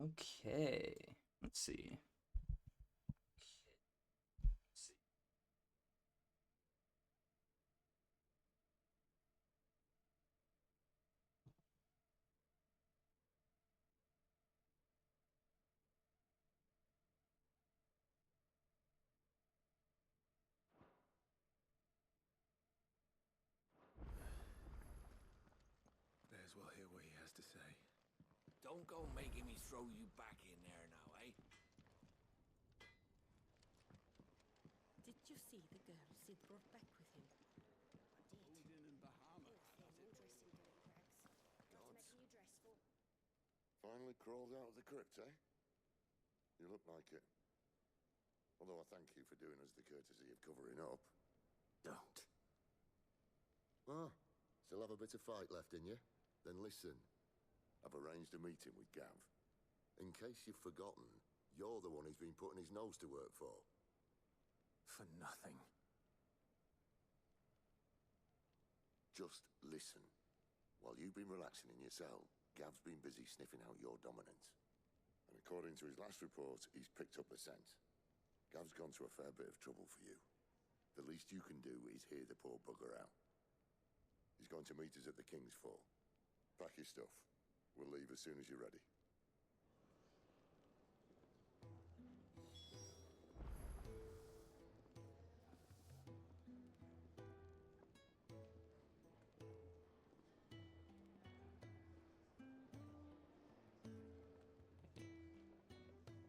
Okay, let's see. May as well hear what he has to say. Don't go making me throw you back in there now, eh? Did you see the girl Sid brought back with him? I did. Pulled in Bahamas. Interesting doing cracks. What's Gods. making you dress for? Finally crawled out of the crypt, eh? You look like it. Although I thank you for doing us the courtesy of covering up. Don't. Ah, still have a bit of fight left in you? Then listen. I've arranged a meeting with Gav. In case you've forgotten, you're the one he's been putting his nose to work for. For nothing. Just listen. While you've been relaxing in your cell, Gav's been busy sniffing out your dominance. And according to his last report, he's picked up a scent. Gav's gone to a fair bit of trouble for you. The least you can do is hear the poor bugger out. He's going to meet us at the King's Fall. Pack your stuff. We'll leave as soon as you're ready.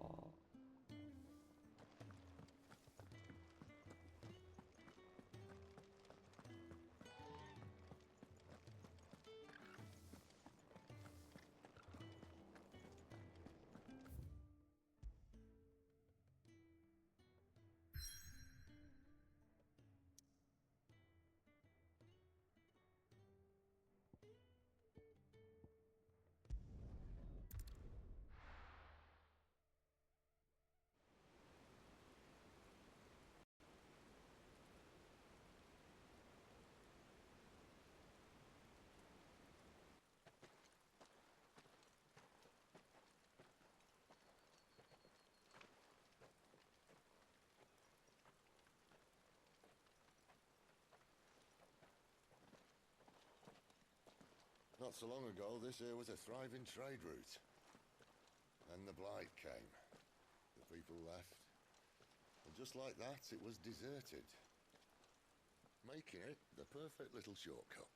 Oh. Not so long ago, this here was a thriving trade route. Then the Blight came. The people left. And just like that, it was deserted. Making it the perfect little shortcut.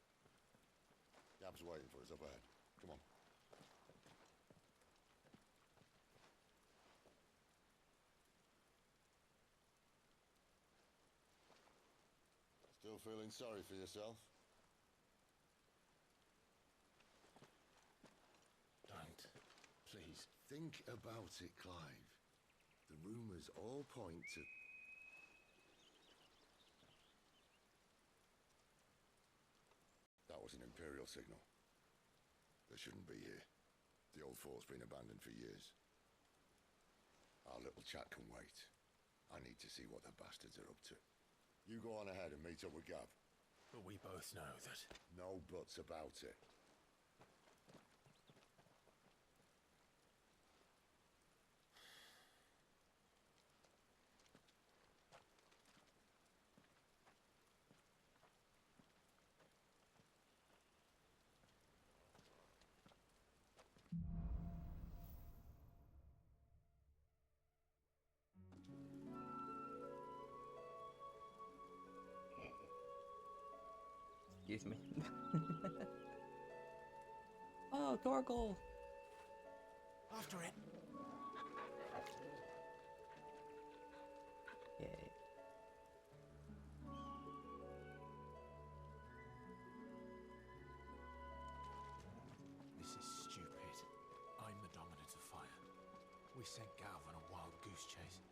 Gav's waiting for us up ahead. Come on. Still feeling sorry for yourself? Don't. Please. Think about it, Clive. The rumors all point to... That was an Imperial signal. They shouldn't be here. The old fort's been abandoned for years. Our little chat can wait. I need to see what the bastards are up to. You go on ahead and meet up with Gav. But we both know that. No buts about it. Excuse me. Oh, Torgal! After it. Yay. This is stupid. I'm the Dominant of Fire. We sent Gav on a wild goose chase.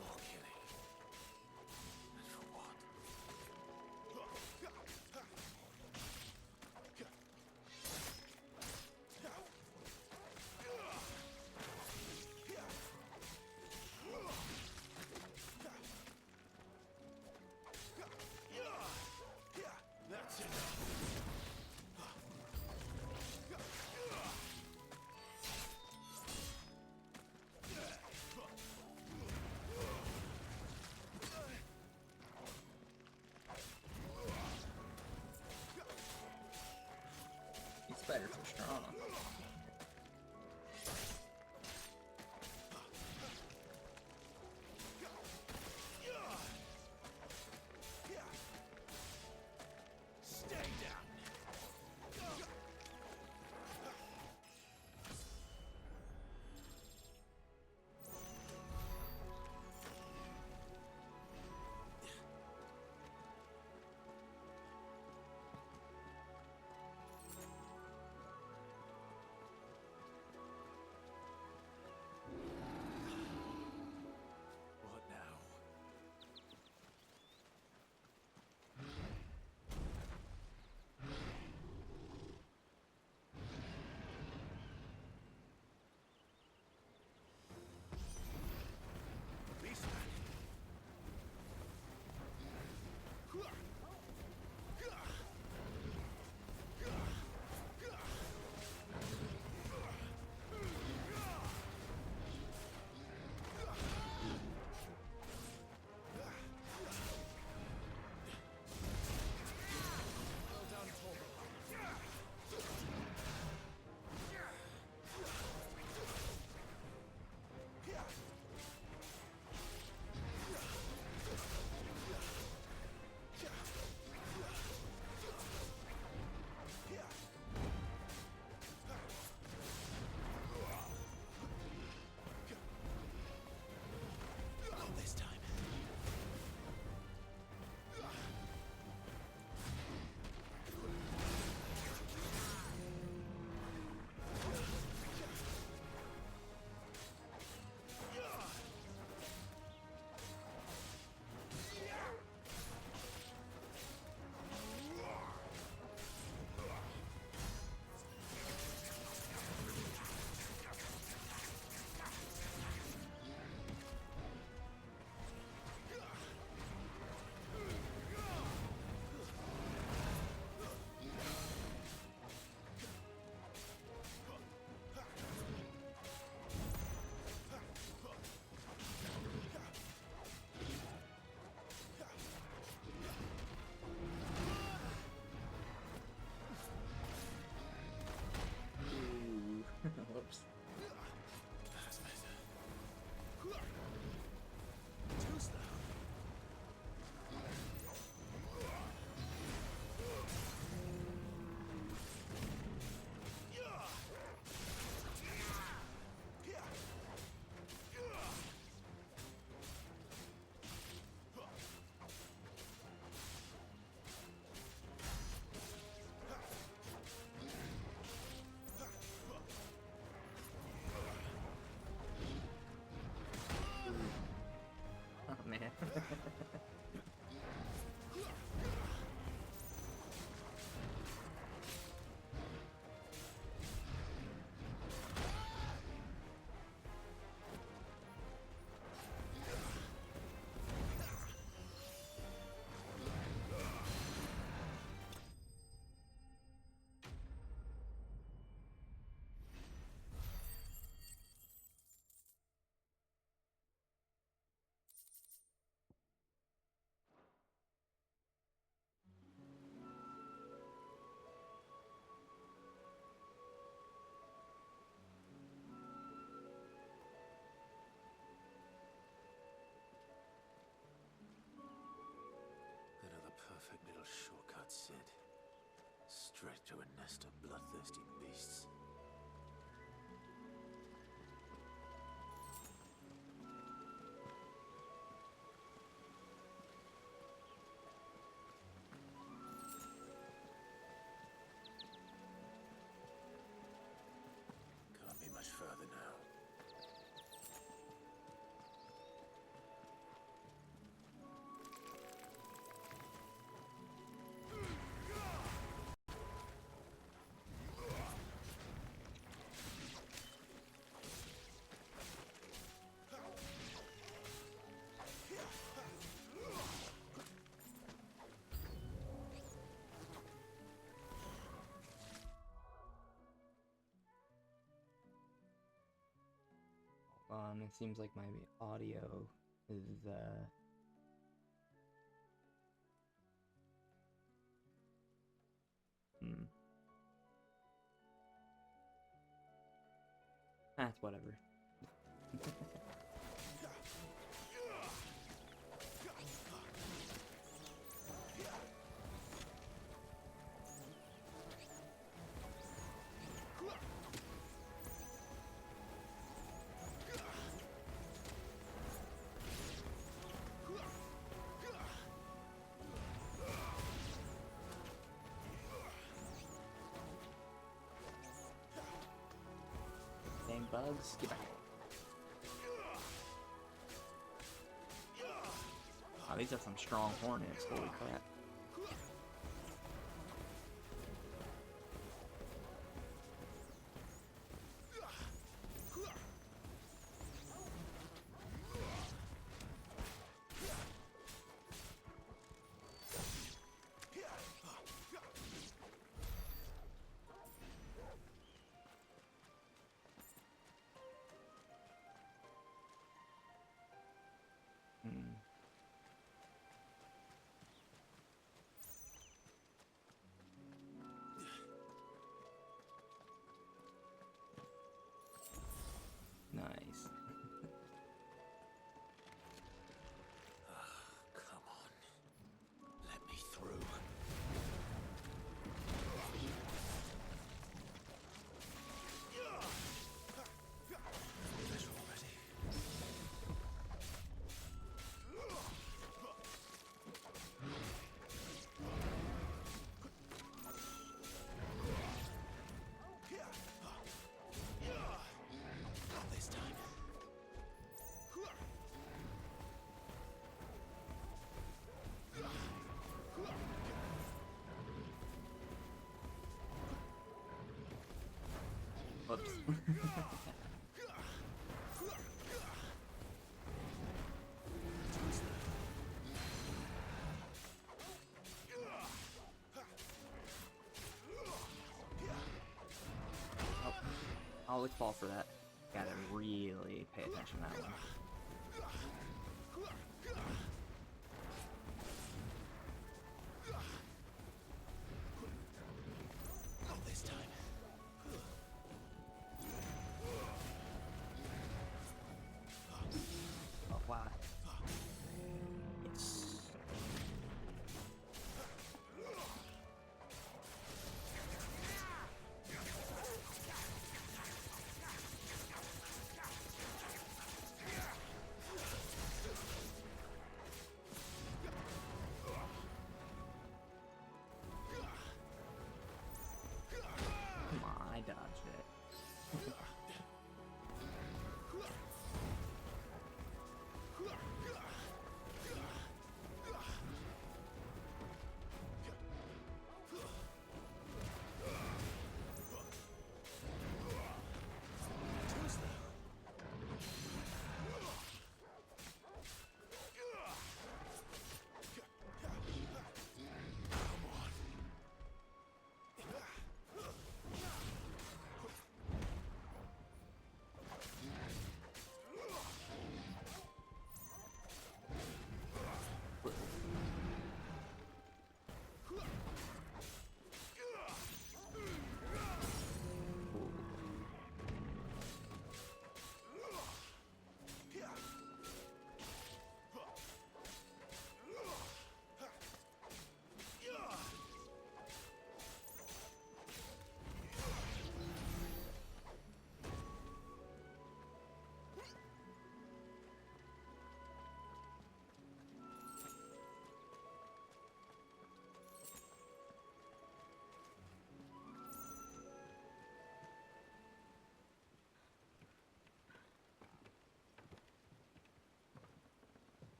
More killing. And for what? Outsiders are strong. Stay down. What now? Beastman. Well done, Torgal. Not this time. Ooh. Whoops. That's better. Too slow. Oh man. Another perfect little shortcut, Sid. Straight to a nest of bloodthirsty beasts. Can't be much further now. It seems like my audio is That's whatever. Dang bugs, get back. Oh, these are some strong hornets, holy crap. Hmm. Nice. Come on. Let me through. Better already. Not this time. Whoops. I'll look fall for that. Gotta really pay attention to that one. Not this time. Oh, wow. Yes. Come on, I dodged it.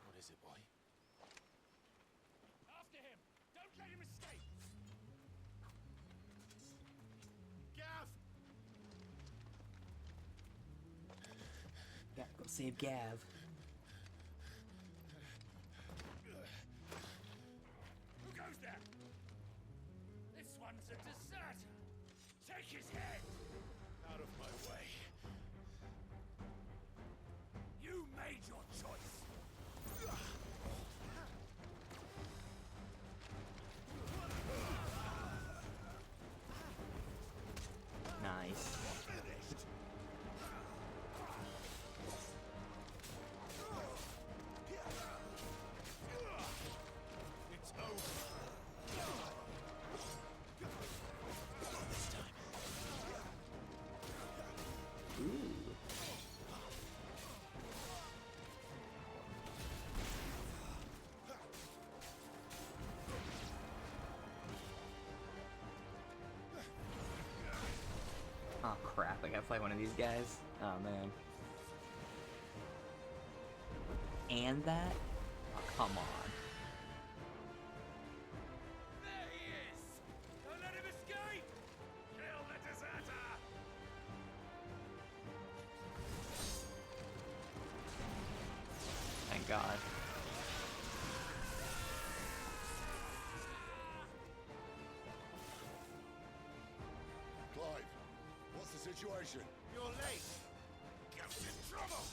What is it, boy? After him! Don't let him escape! Gav! Gotta go save Gav. a deserter! Take his head! Out of my way. You made your choice! Nice. Finished. It's over. This time. Ooh. Oh crap, I gotta play one of these guys. Oh man. And that? Oh, come on. There he is! Don't let him escape! Kill the deserter! Thank God. Clive, what's the situation? You're late. Gav's in trouble!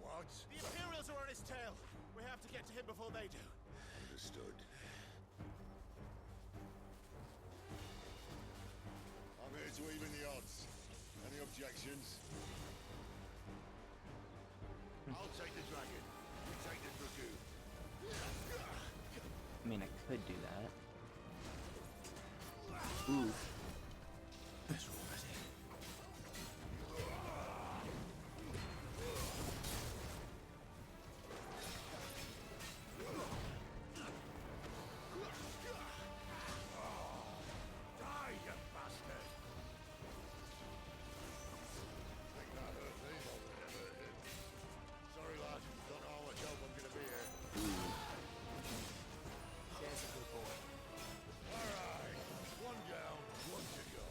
What? The Imperials are on his tail. We have to get to him before they do. Understood. I'm here to even the odds. Any objections? I'll take the dragon. You take the dragoon. I mean, I could do that. Ooh. Better already. Die, you bastard! Think that hurt me more than it hurt him. Sorry, lad. Don't know how much help I'm gonna be here. There's a good boy. All right. One down, one to go.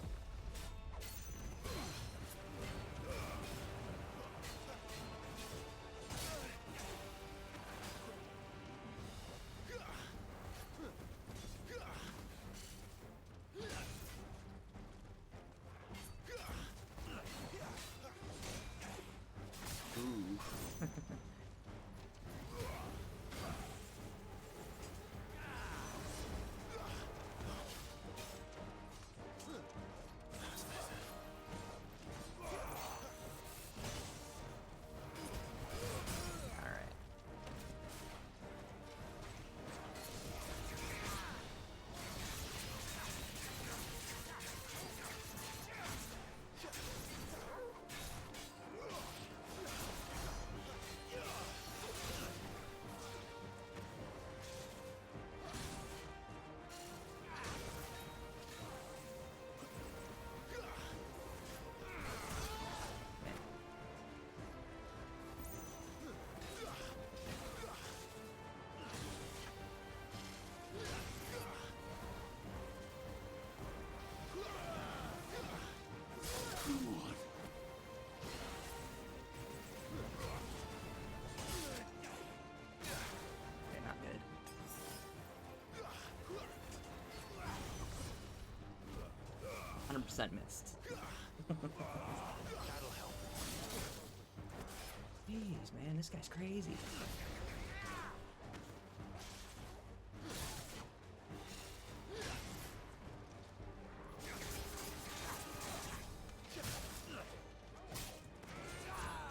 Ooh. Alright. Okay, not good. %, missed. That'll help. Jeez, man, this guy's crazy.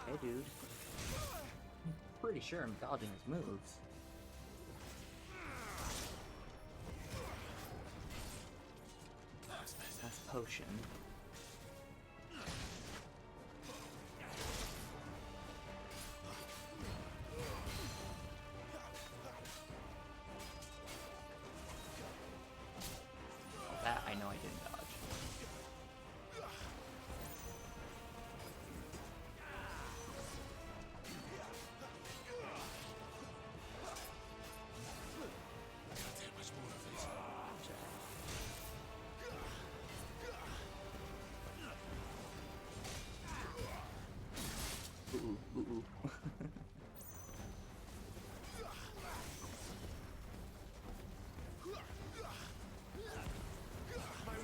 Hey, dude. I'm pretty sure I'm dodging his moves. That's potion. That I know I didn't dodge. Can't take much more of this. Ooh, ooh, ooh. My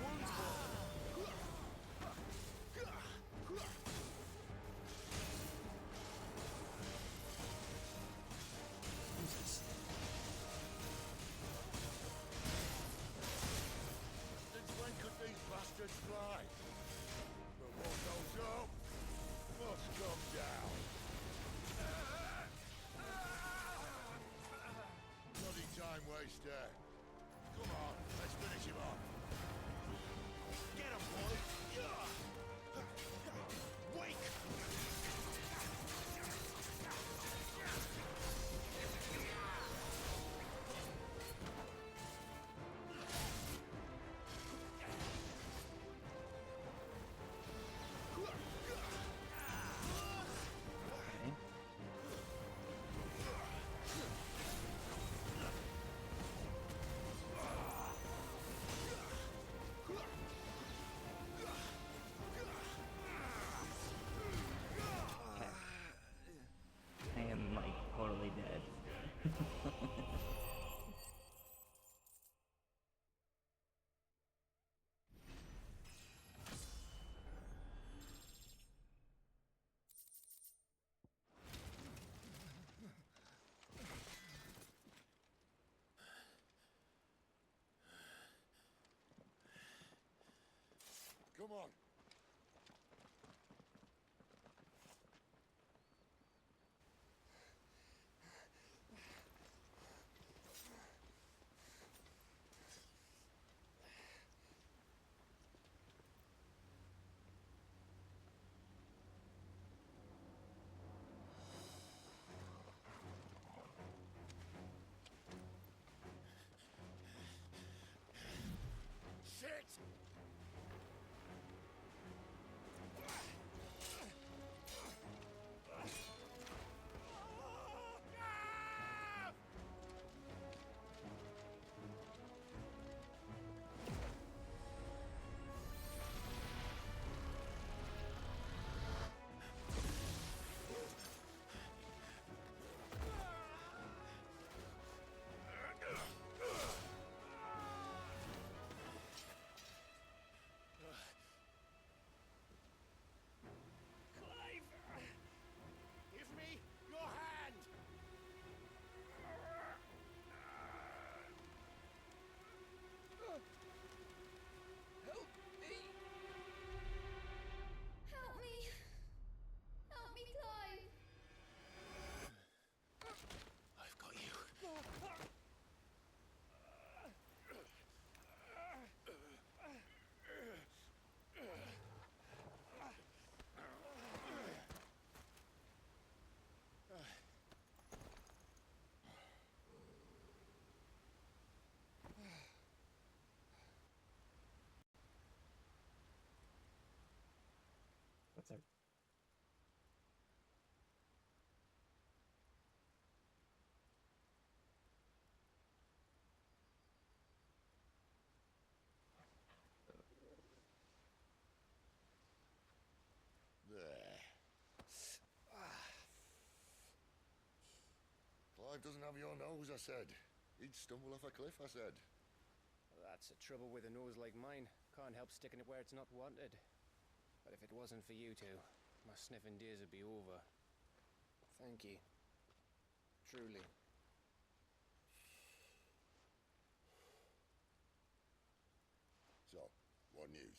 waste there. Come on, let's finish him off. Get him, boy! Wake! Okay. Okay. I am like totally dead. Come on. Shit! Clive! Give me your hand! Help me! Help me! Help me, Clive! I've got you. What's up? There. Clive doesn't have your nose, I said. He'd stumble off a cliff, I said. That's the trouble with a nose like mine. Can't help sticking it where it's not wanted. But if it wasn't for you two, my sniffing days would be over. Thank you. Truly. So, what news?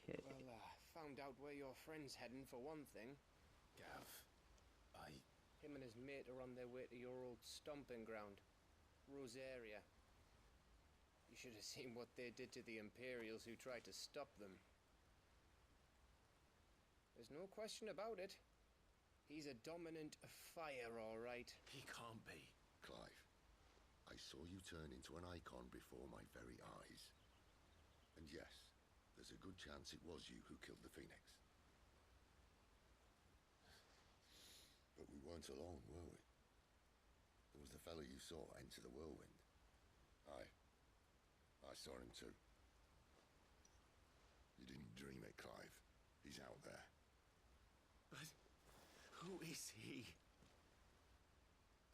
Okay. Well, found out where your friend's heading for one thing. Gav, Him and his mate are on their way to your old stomping ground, Rosaria. You should have seen what they did to the Imperials who tried to stop them. There's no question about it. He's a dominant of fire, all right. he can't be. Clive, I saw you turn into an icon before my very eyes. And yes, there's a good chance it was you who killed the Phoenix. But we weren't alone, were we? There was the fellow you saw enter the whirlwind. I saw him too. You didn't dream it, Clive. He's out there. But who is he?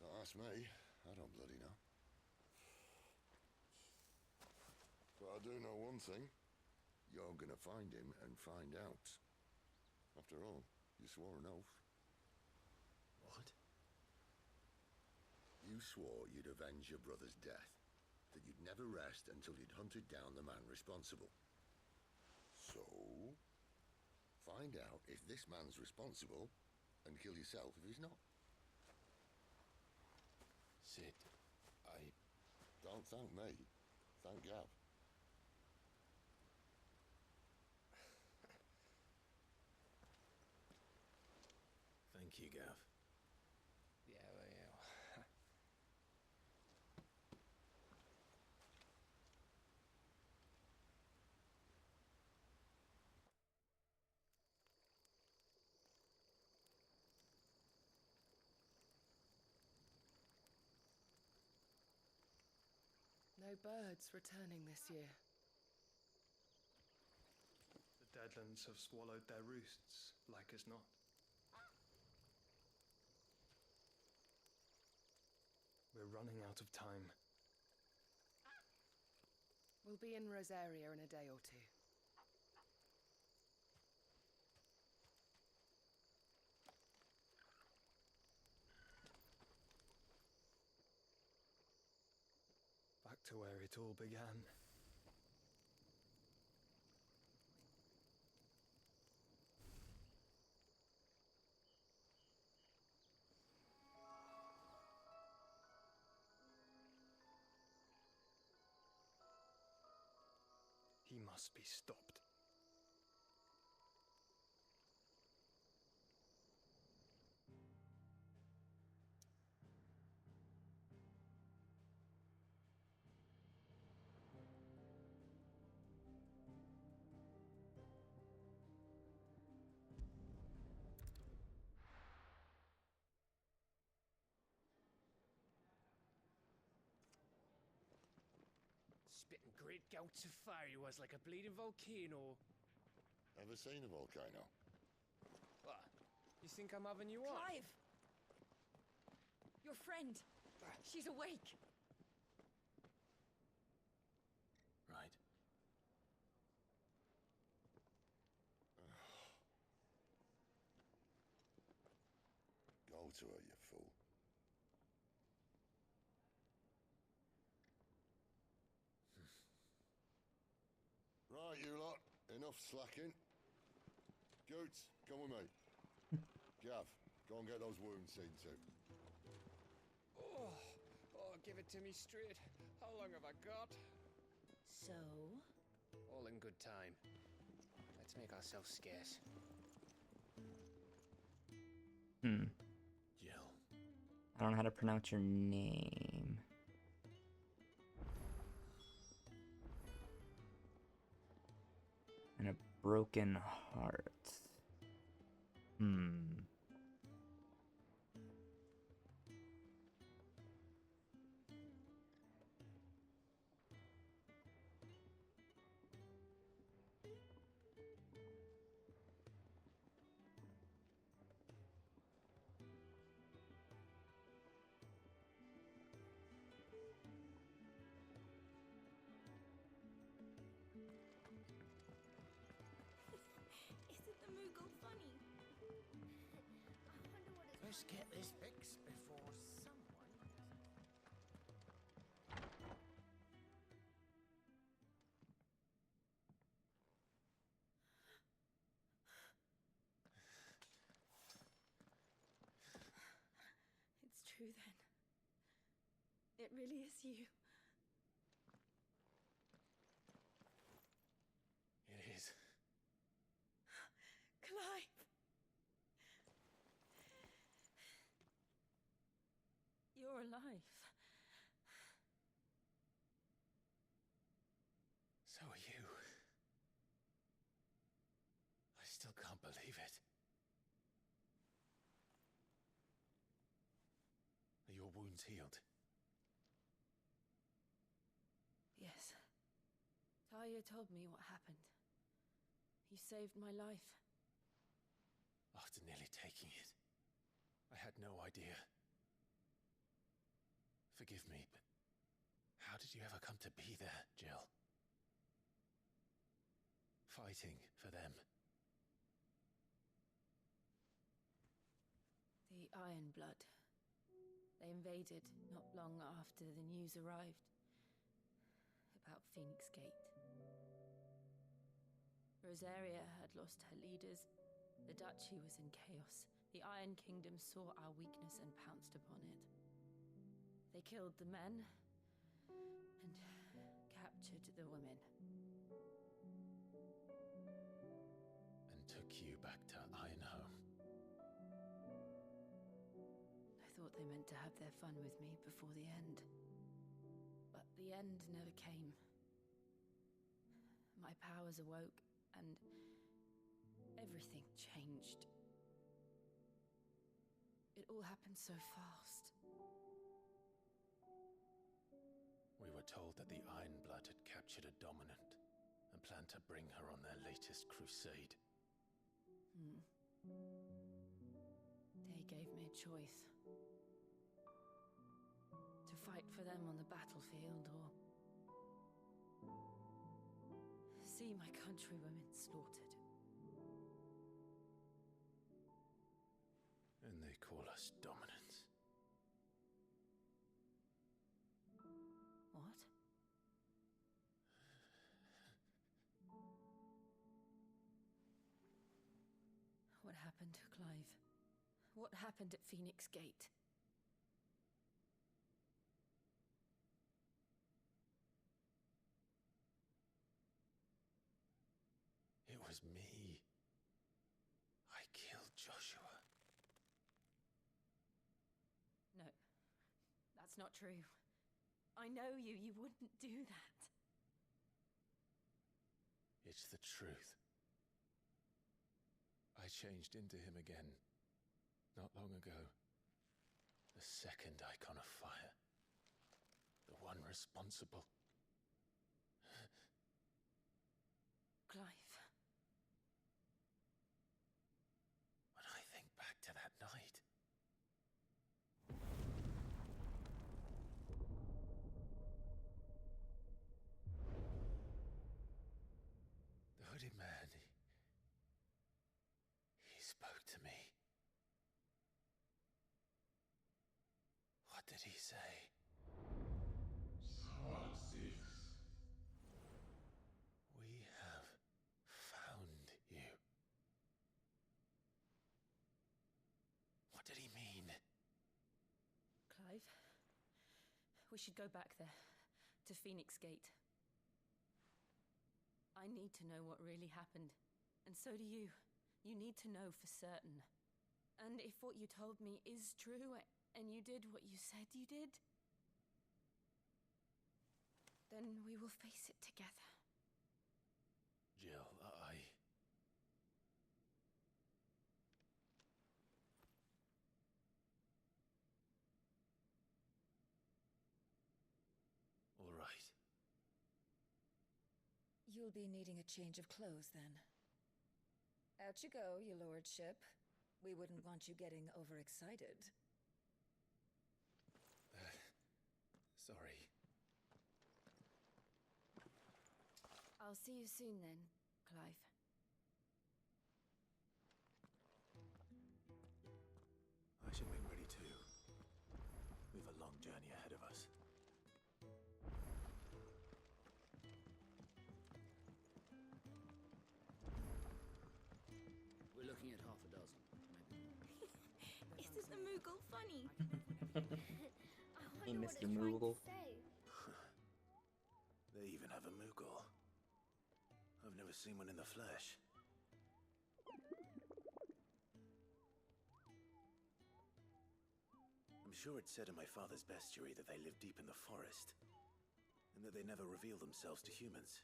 Don't ask me. I don't bloody know. But I do know one thing. You're gonna find him and find out. After all, you swore an oath. What? You swore you'd avenge your brother's death. That you'd never rest until you'd hunted down the man responsible. So, find out if this man's responsible and kill yourself if he's not. Cid. Don't thank me. Thank Gav. Thank you, Gav. Yeah, well, yeah. No birds returning this year. The Deadlands have swallowed their roosts, like as not. We're running out of time. We'll be in Rosaria in a day or two. Back to where it all began. He must be stopped. Spitting great gouts of fire he was, like a bleeding volcano. Ever seen a volcano? What? You think I'm having you on? Clive! Your friend. She's awake. Right. Go to her, you fool. Right, you lot. Enough slacking. Goots, come with me. Gav, go and get those wounds seen to. Oh, give it to me straight. How long have I got? So? All in good time. Let's make ourselves scarce. Jill. I don't know how to pronounce your name. And a broken heart. Isn't the Moogle funny? I wonder what it's Let's get this fixed before someone... It's true then. It really is you. It is. Clive! You're alive. So are you. I still can't believe it. Are your wounds healed? Yes. Talia told me what happened. You saved my life. After nearly taking it, I had no idea. Forgive me, but how did you ever come to be there, Jill? Fighting for them. The Iron Blood. They invaded not long after the news arrived about Phoenix Gate. Rosaria had lost her leaders. The Duchy was in chaos. The Iron Kingdom saw our weakness and pounced upon it. They killed the men and captured the women. And took you back to Ironhome. I thought they meant to have their fun with me before the end. But the end never came. My powers awoke, and everything changed. It all happened so fast. We were told that the Ironblood had captured a dominant and planned to bring her on their latest crusade. They gave me a choice. To fight for them on the battlefield, or see my countrywomen slaughtered. And they call us dominants. What? What happened, Clive? What happened at Phoenix Gate? It was me. I killed Joshua. No, that's not true. I know you. You wouldn't do that. It's the truth. I changed into him again, not long ago. The second icon of fire. The one responsible. Clive. When I think back to that night, the hooded man, he spoke to me. What did he say? We have found you. What did he mean? Clive, we should go back there, to Phoenix Gate. I need to know what really happened, and so do you. You need to know for certain. And if what you told me is true, and you did what you said you did, then we will face it together. Jill, All right. You'll be needing a change of clothes, then. Out you go, your lordship. We wouldn't want you getting overexcited. Sorry. I'll see you soon then, Clive. I should make ready too. We've a long journey ahead of us. We're looking at half a dozen, maybe more. Isn't the Moogle funny? Hey, Mr. Moogle. They even have a Moogle. I've never seen one in the flesh. I'm sure it said in my father's bestiary that they live deep in the forest, and that they never reveal themselves to humans.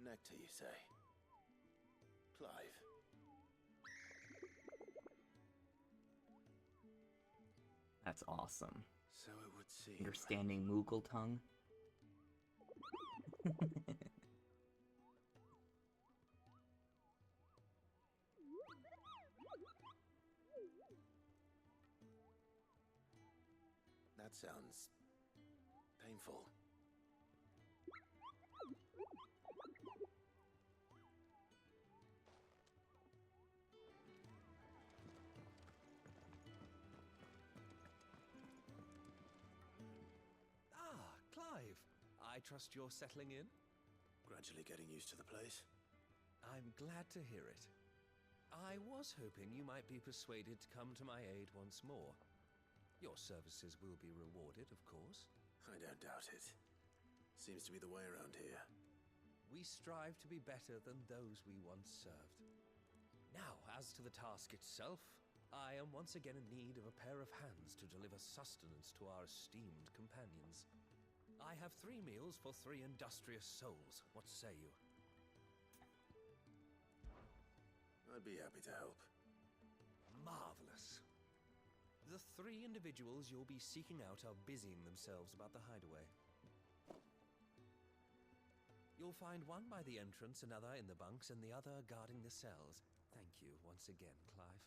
Nectar, you say? Clive. That's awesome. So it would seem. Understanding Moogle tongue. That sounds painful. Clive, I trust you're settling in? Gradually getting used to the place. I'm glad to hear it. I was hoping you might be persuaded to come to my aid once more. Your services will be rewarded, of course. I don't doubt it. Seems to be the way around here. We strive to be better than those we once served. Now, as to the task itself, I am once again in need of a pair of hands to deliver sustenance to our esteemed companions. I have 3 meals for 3 industrious souls. What say you? I'd be happy to help. Marvelous. The 3 individuals you'll be seeking out are busying themselves about the hideaway. You'll find one by the entrance, another in the bunks, and the other guarding the cells. Thank you once again, Clive.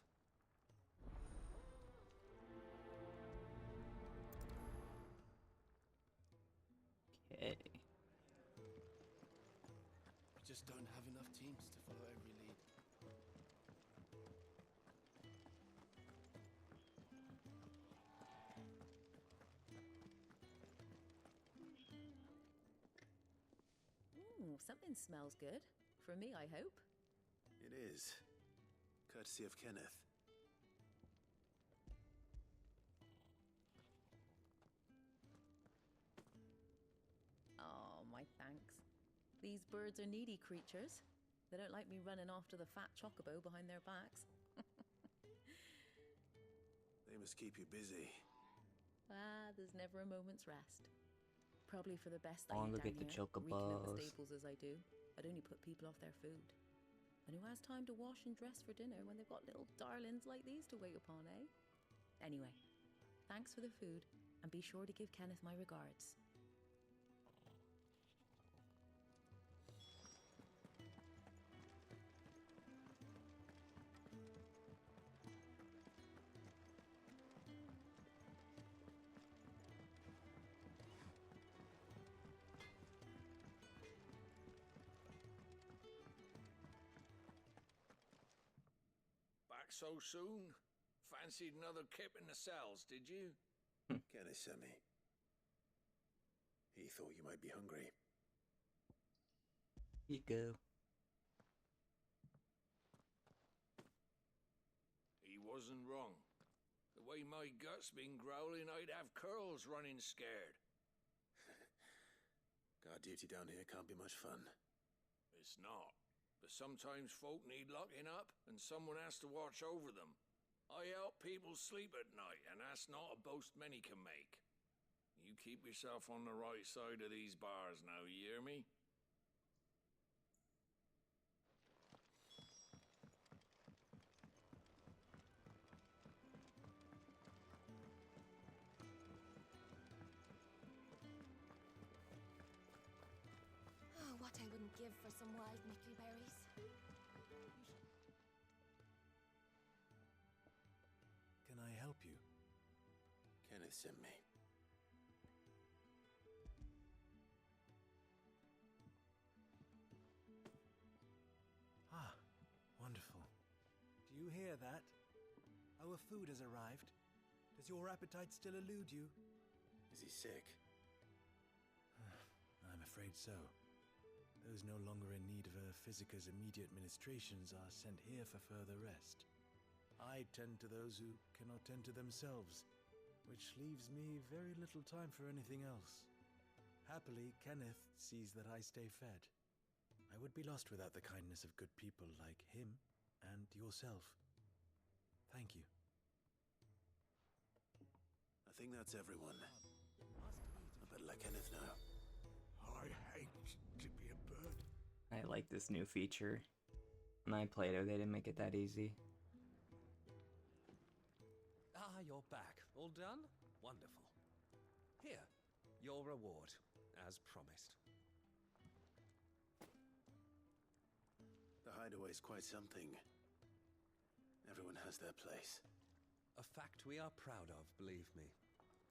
Okay. We just don't have enough teams to follow every lead. Ooh, something smells good. For me, I hope. It is. Courtesy of Kenneth. Oh, my thanks. These birds are needy creatures. They don't like me running after the fat chocobo behind their backs. They must keep you busy. There's never a moment's rest. Probably for the best I Long ain't to get down the here, reeking at the chocobos. stables as I do. I'd only put people off their food. And who has time to wash and dress for dinner when they've got little darlings like these to wait upon, eh? Anyway, thanks for the food, and be sure to give Kenneth my regards. Back so soon? Fancied another kip in the cells, did you? Kenneth sent me. He thought you might be hungry. Here you go. He wasn't wrong. The way my gut's been growling, I'd have curls running scared. Guard duty down here can't be much fun. It's not. But sometimes folk need locking up, and someone has to watch over them. I help people sleep at night, and that's not a boast many can make. You keep yourself on the right side of these bars now, you hear me? Oh, what I wouldn't give for some wild Mickle berries. Can I help you? Kenneth sent me. Ah, wonderful. Do you hear that? Our food has arrived. Does your appetite still elude you? Is he sick? I'm afraid so. Those no longer in need of a Physica's immediate ministrations are sent here for further rest. I tend to those who cannot tend to themselves, which leaves me very little time for anything else. Happily, Kenneth sees that I stay fed. I would be lost without the kindness of good people like him and yourself. Thank you. I think that's everyone. I better let Kenneth know. I hate to be a bird. I like this new feature. When I played it, they didn't make it that easy. Ah, you're back. All done? Wonderful. Here, your reward, as promised. The hideaway's quite something. Everyone has their place. A fact we are proud of, believe me.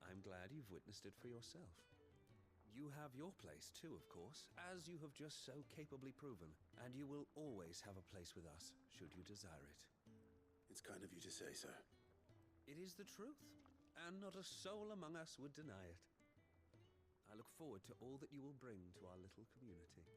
I'm glad you've witnessed it for yourself. You have your place too, of course, as you have just so capably proven, and you will always have a place with us, should you desire it. It's kind of you to say so. It is the truth, and not a soul among us would deny it. I look forward to all that you will bring to our little community.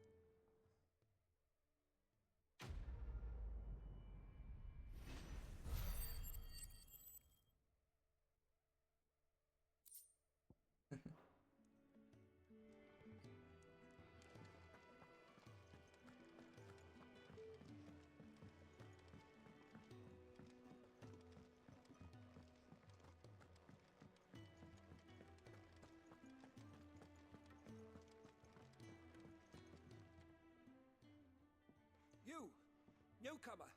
newcomer.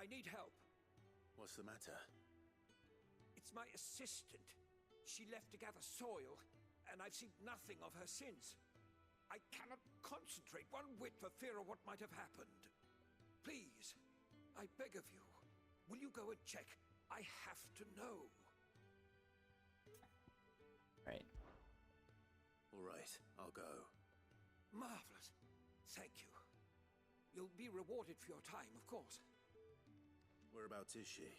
I need help. What's the matter? It's my assistant. She left to gather soil, and I've seen nothing of her since. I cannot concentrate one whit for fear of what might have happened. Please, I beg of you, will you go and check? I have to know. Right. All right, I'll go. Marvelous. Thank you. You'll be rewarded for your time, of course. Whereabouts is she?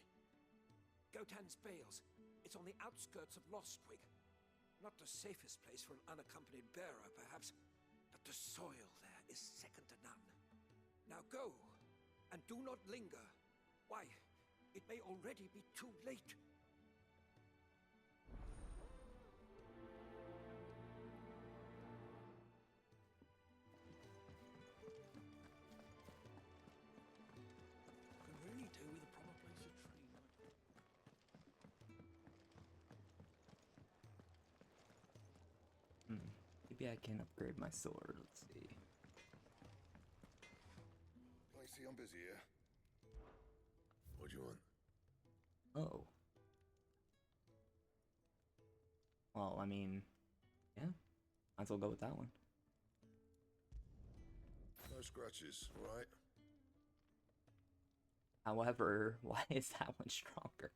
Gotan's Bales. It's on the outskirts of Lostwig. Not the safest place for an unaccompanied bearer, perhaps, but the soil there is second to none. Now go, and do not linger. Why, it may already be too late. Can really do with a proper place to train. Maybe I can upgrade my sword. Let's see. Lacey, I'm busy here. What do you want? Oh. Well, I mean, yeah. Might as well go with that one. No scratches, all right? However, why is that one stronger?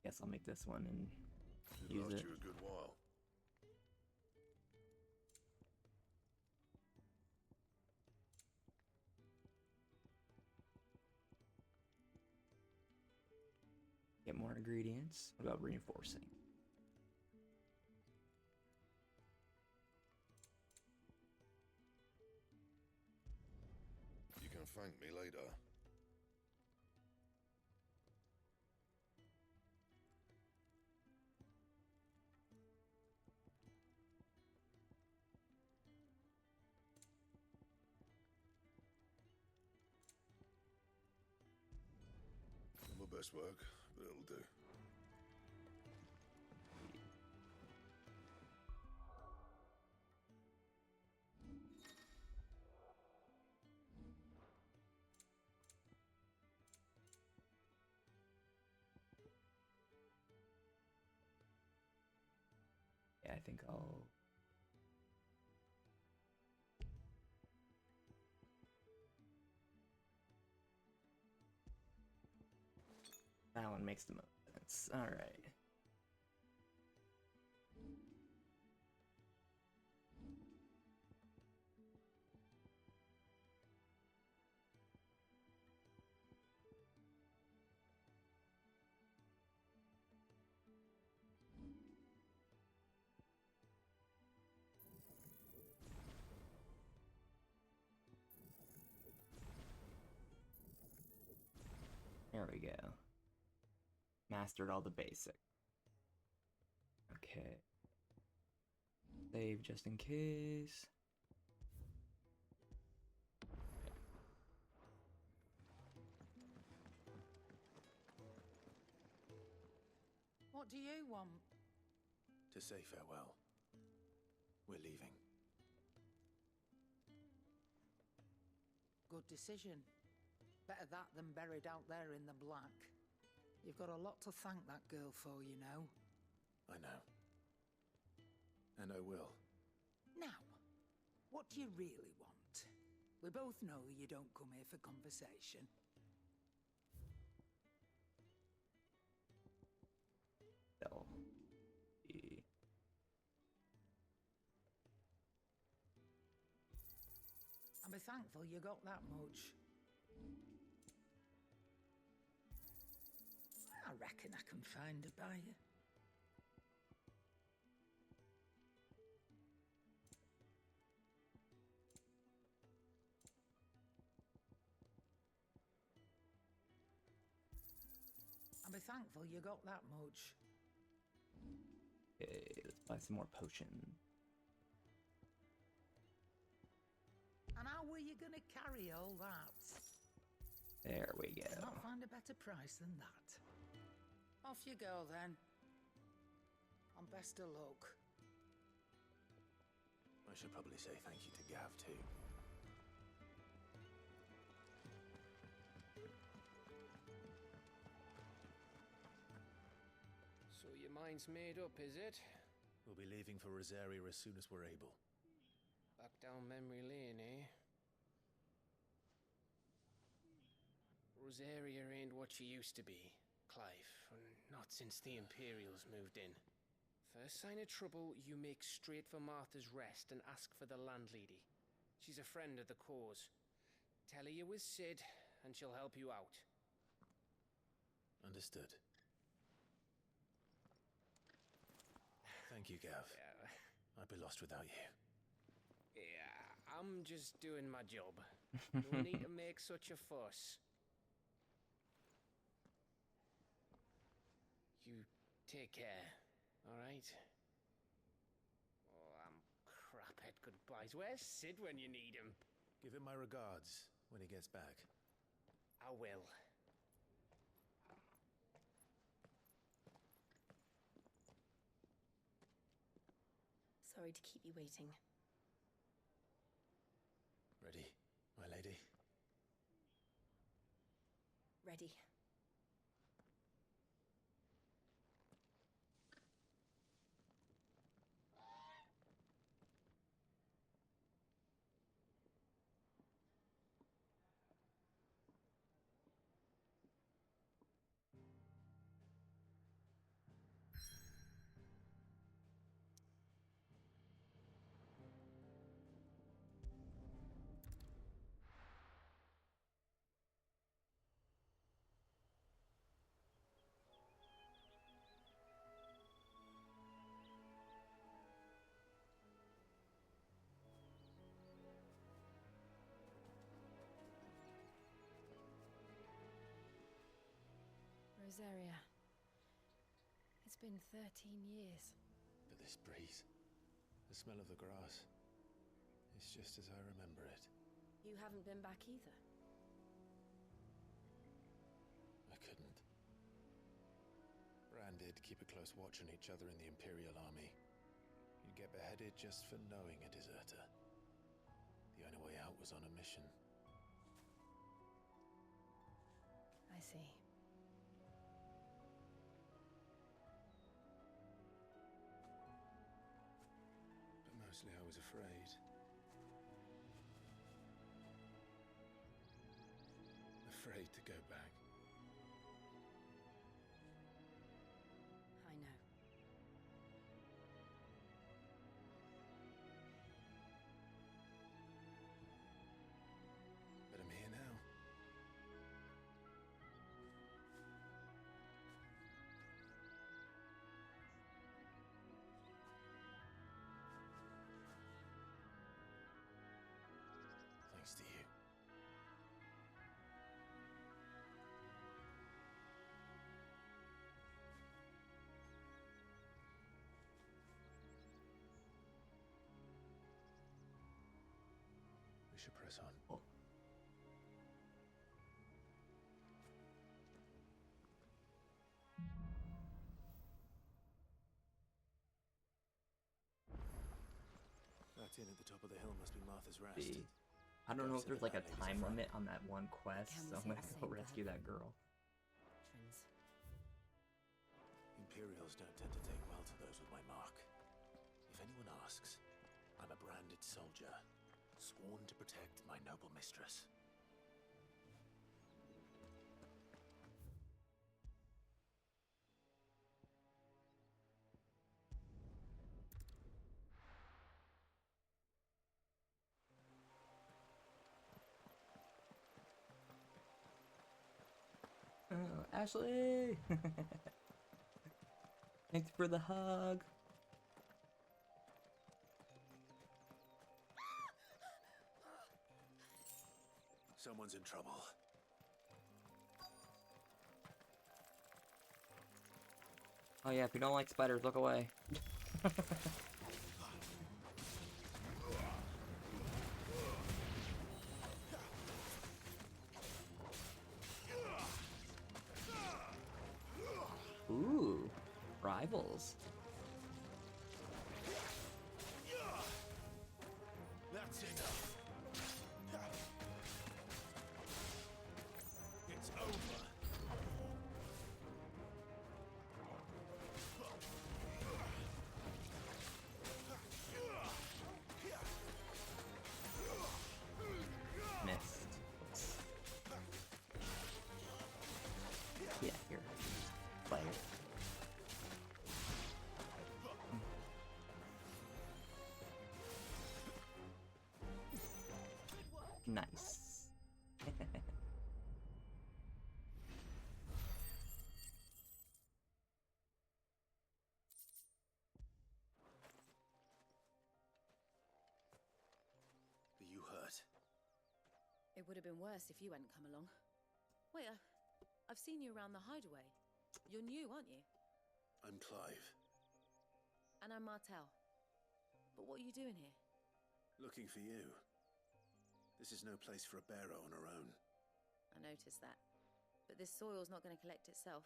Guess I'll make this one and Should use last it. you a good while. Get more ingredients. What about reinforcing? You can thank me later. Not my best work, but it'll do. Yeah, I think I'll... That one makes the most sense. Alright. There we go. Mastered all the basic. Okay. Save just in case. What do you want? To say farewell. We're leaving. Good decision. Better that than buried out there in the black. You've got a lot to thank that girl for, you know. I know. And I will. Now, what do you really want? We both know you don't come here for conversation. L E. And be thankful you got that much. I reckon I can find a buyer. And be thankful you got that much. Okay, let's buy some more potion. And how were you gonna carry all that? There we go. Cannot find a better price than that. Off you go then. And best of luck. I should probably say thank you to Gav, too. So your mind's made up, is it? We'll be leaving for Rosaria as soon as we're able. Back down memory lane, eh? Rosaria ain't what she used to be, Clive. Not since the Imperials moved in. First sign of trouble, you make straight for Martha's Rest and ask for the landlady. She's a friend of the cause. Tell her you was Sid, and she'll help you out. Understood. Thank you, Gav. I'd be lost without you. Yeah, I'm just doing my job. No need to make such a fuss. You take care, alright? Oh, I'm crap at goodbyes. Where's Sid when you need him? Give him my regards when he gets back. I will. Sorry to keep you waiting. Ready, my lady? Ready. Rosaria. It's been 13 years. But this breeze, the smell of the grass, it's just as I remember it. You haven't been back either. I couldn't. Bran did keep a close watch on each other in the Imperial Army. You'd get beheaded just for knowing a deserter. The only way out was on a mission. I see. But mostly I was afraid. Afraid to go back. I know. But I'm here now. Thanks to you. We should press on. That inn at the top of the hill must be Martha's Rest. I don't know if there's like a That lady's time a friend. limit on that one quest, Can we so I'm say gonna the go same, rescue Dad? that girl. Trins. Imperials don't tend to take well to those with my mark. If anyone asks, I'm a branded soldier, sworn to protect my noble mistress. Oh, Ashley! Thanks for the hug. Someone's in trouble. Oh yeah, if you don't like spiders, look away. rivals. That's enough. It's over. Missed. Yeah, here. Play it. Nice. Are you hurt? It would have been worse if you hadn't come along. Wait, I've seen you around the hideaway. You're new, aren't you? I'm Clive. And I'm Martel. But what are you doing here? Looking for you. This is no place for a bearer on her own. I noticed that. But this soil's not going to collect itself.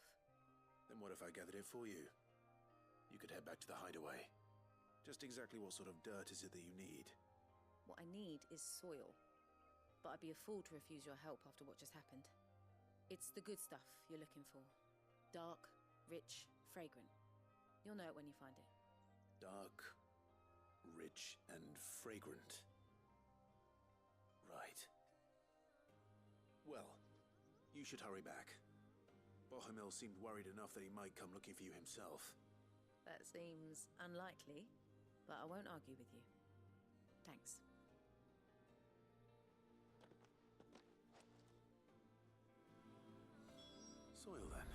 Then what if I gathered it for you? You could head back to the hideaway. Just exactly what sort of dirt is it that you need? What I need is soil. But I'd be a fool to refuse your help after what just happened. It's the good stuff you're looking for. Dark, rich, fragrant. You'll know it when you find it. Dark, rich, and fragrant. Right. Well, you should hurry back. Bohemil seemed worried enough that he might come looking for you himself. That seems unlikely, but I won't argue with you. Thanks. Soil, then.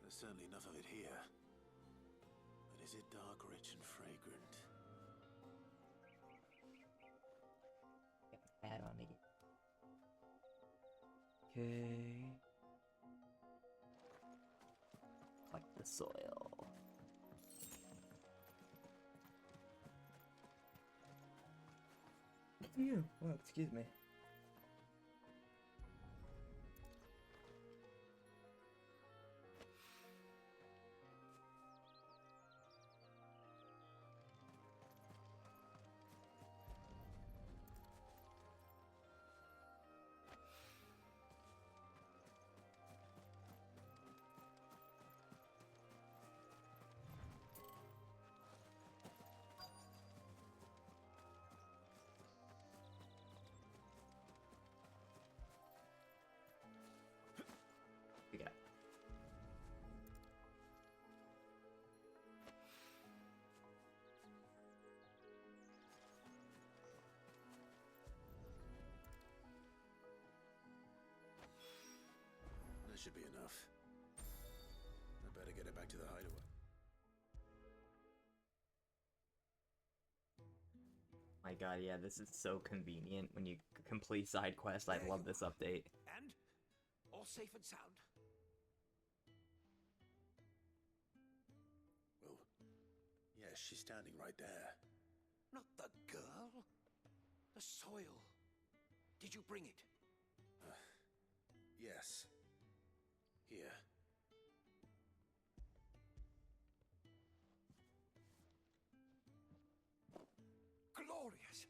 There's certainly enough of it here. But is it dark, rich, and fragrant? Add on it. Okay. Like the soil. Yeah. Oh, excuse me. We got. That should be enough. I better get it back to the hideaway. My god, yeah, this is so convenient when you complete side quests. I love this update. And? All safe and sound? Well, yes, she's standing right there. Not the girl? The soil. Did you bring it? Yes. Here. Glorious!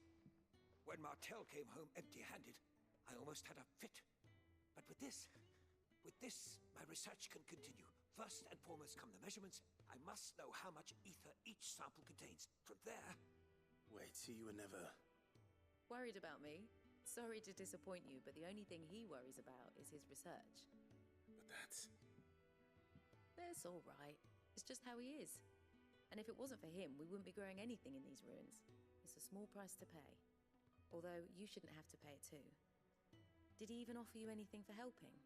When Martel came home empty-handed, I almost had a fit. But with this, my research can continue. First and foremost come the measurements. I must know how much ether each sample contains. From there... Wait, so you were never... Worried about me? Sorry to disappoint you, but the only thing he worries about is his research. But that's... That's all right. It's just how he is. And if it wasn't for him, we wouldn't be growing anything in these ruins. It's a small price to pay. Although, you shouldn't have to pay it too. Did he even offer you anything for helping?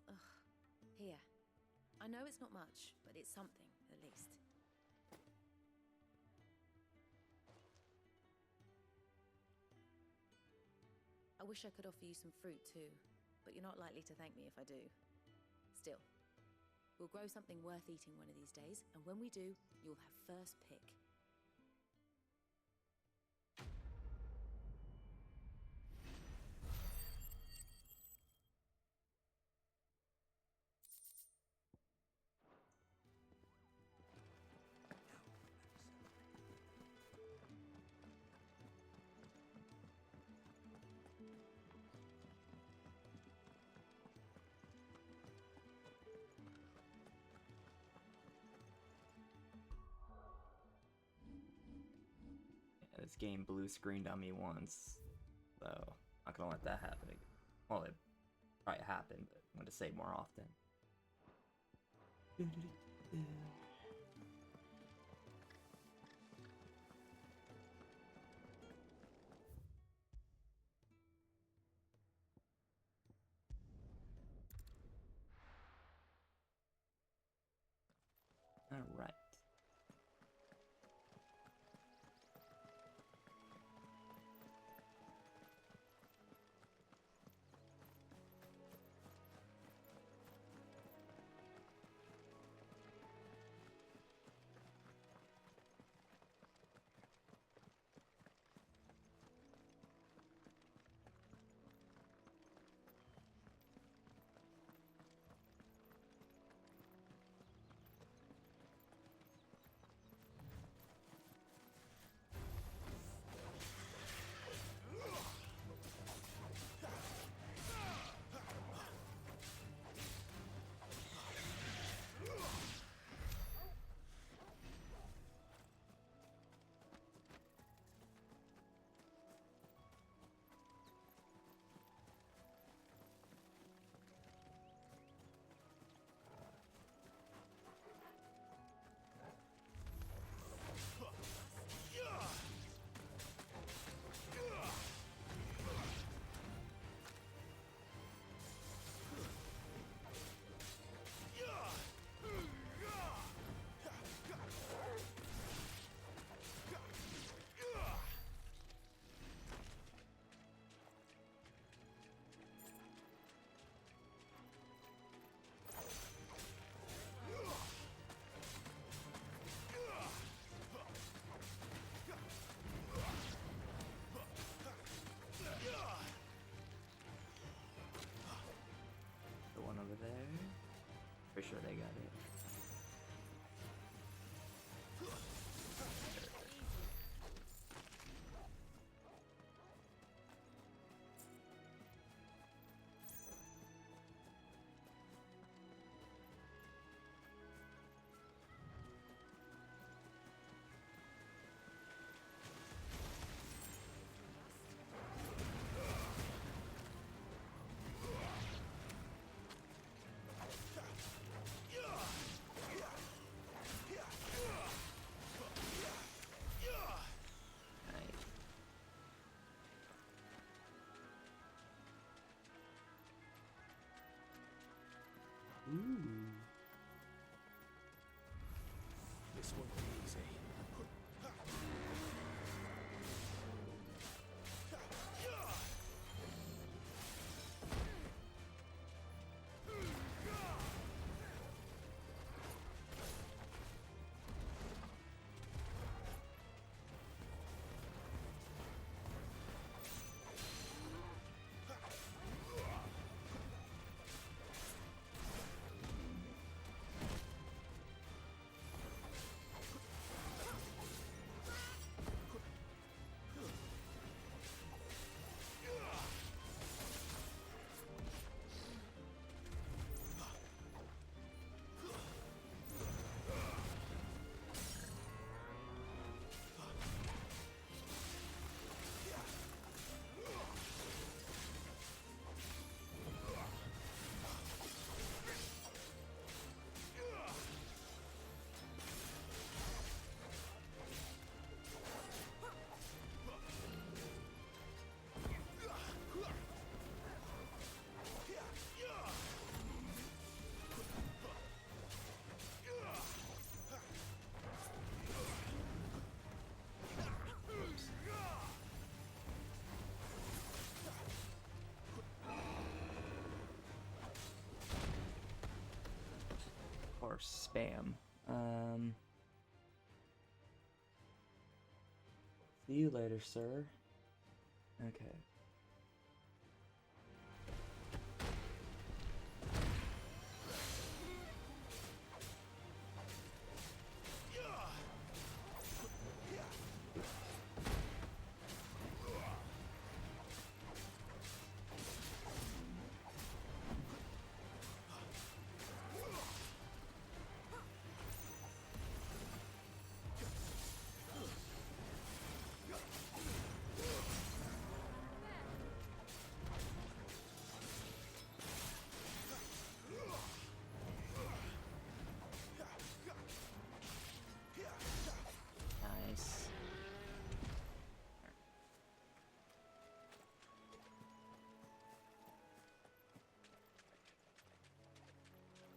Ugh. Here. I know it's not much, but it's something, at least. I wish I could offer you some fruit too, but you're not likely to thank me if I do. Still, we'll grow something worth eating one of these days, and when we do, you'll have first pick. This game blue screened on me once, so not gonna let that happen again. Well, it probably happened, but I'm gonna say more often. All right. The one over there. Pretty sure they got it. This won't be easy. Or spam. See you later, sir. Okay.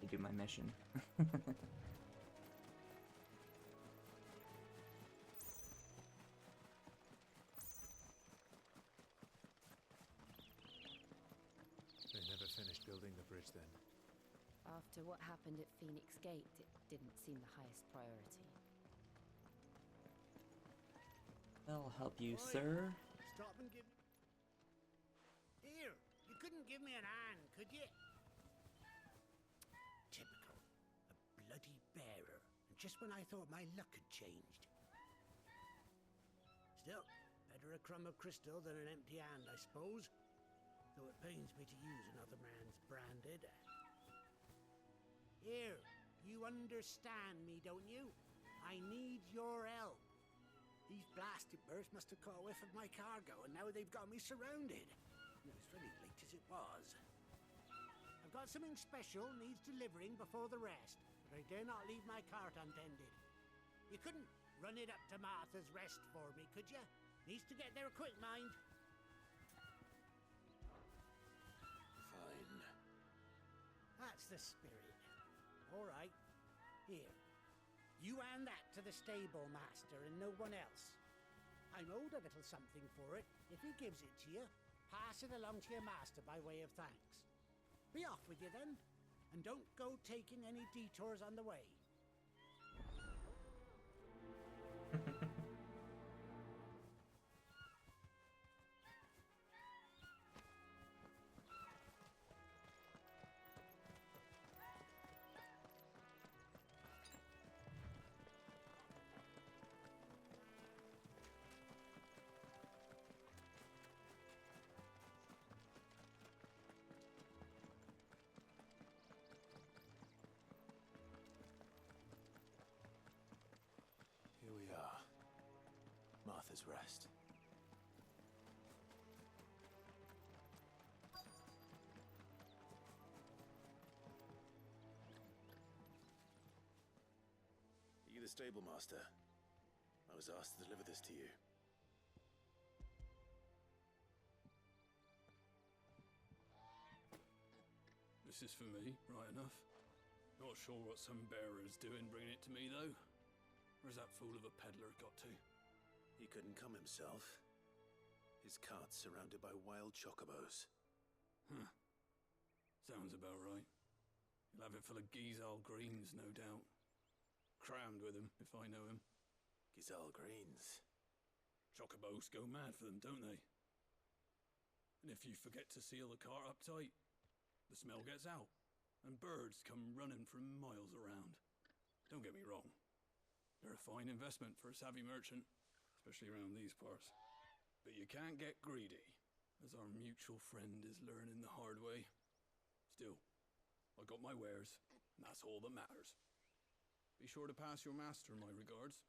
to do my mission. They never finished building the bridge then. After what happened at Phoenix Gate, it didn't seem the highest priority. I'll help you, sir. Stop and give... Here, you couldn't give me an hand, could you? Typical. A bloody bearer. Just when I thought my luck had changed. Still, better a crumb of crystal than an empty hand, I suppose. Though it pains me to use another man's branded. Here, you understand me, don't you? I need your help. These blasted birds must have caught a whiff of my cargo, and now they've got me surrounded. It was very late as it was. I've got something special needs delivering before the rest, but I dare not leave my cart untended. You couldn't run it up to Martha's Rest for me, could you? Needs to get there quick, mind. Fine. That's the spirit. All right. Here. You hand that to the stable master and no one else. I'm owed a little something for it. If he gives it to you, pass it along to your master by way of thanks. Be off with you then, and don't go taking any detours on the way. Here we are. Martha's Rest. Are you the stable master? I was asked to deliver this to you. This is for me, right enough. Not sure what some bearer's doing bringing it to me, though. Where's that fool of a peddler got to? He couldn't come himself. His cart's surrounded by wild chocobos. Huh. Sounds about right. He'll have it full of Gizal greens, no doubt. Crammed with him, if I know him. Gizal greens? Chocobos go mad for them, don't they? And if you forget to seal the cart up tight, the smell gets out, and birds come running from miles around. Don't get me wrong. They're a fine investment for a savvy merchant, especially around these parts. But you can't get greedy, as our mutual friend is learning the hard way. Still, I got my wares, and that's all that matters. Be sure to pass your master my regards.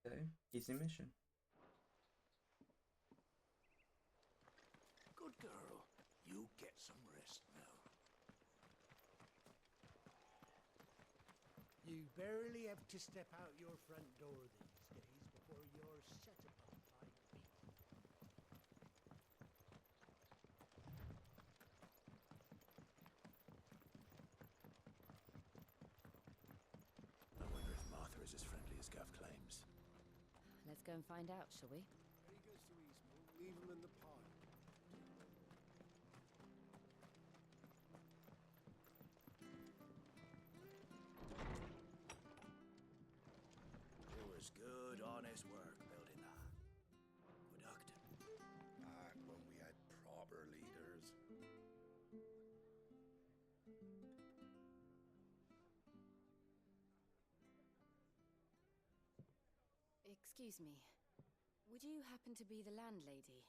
Okay, easy mission. Good girl. You get some rest now. You barely have to step out your front door these days before you're set upon by people. I wonder if Martha is as friendly as Gav claims. Let's go and find out, shall we? He goes to Eastmore, leave him in the pile. It was good, honest work building that. Productive. Back when we had proper leaders. Excuse me. Would you happen to be the landlady?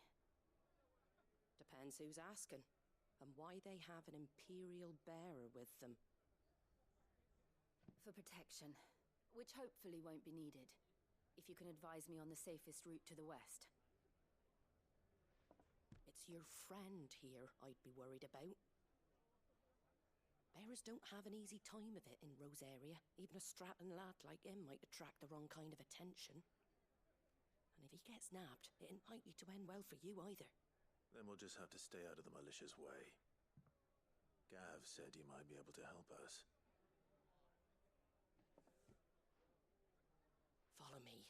Depends who's asking, and why they have an Imperial bearer with them. For protection, which hopefully won't be needed. If you can advise me on the safest route to the west. It's your friend here I'd be worried about. Bearers don't have an easy time of it in Rosaria. Even a strapping lad like him might attract the wrong kind of attention. And And if he gets nabbed, it ain't likely to end well for you either. Then we'll just have to stay out of the malicious way. Gav said you might be able to help us. Follow me.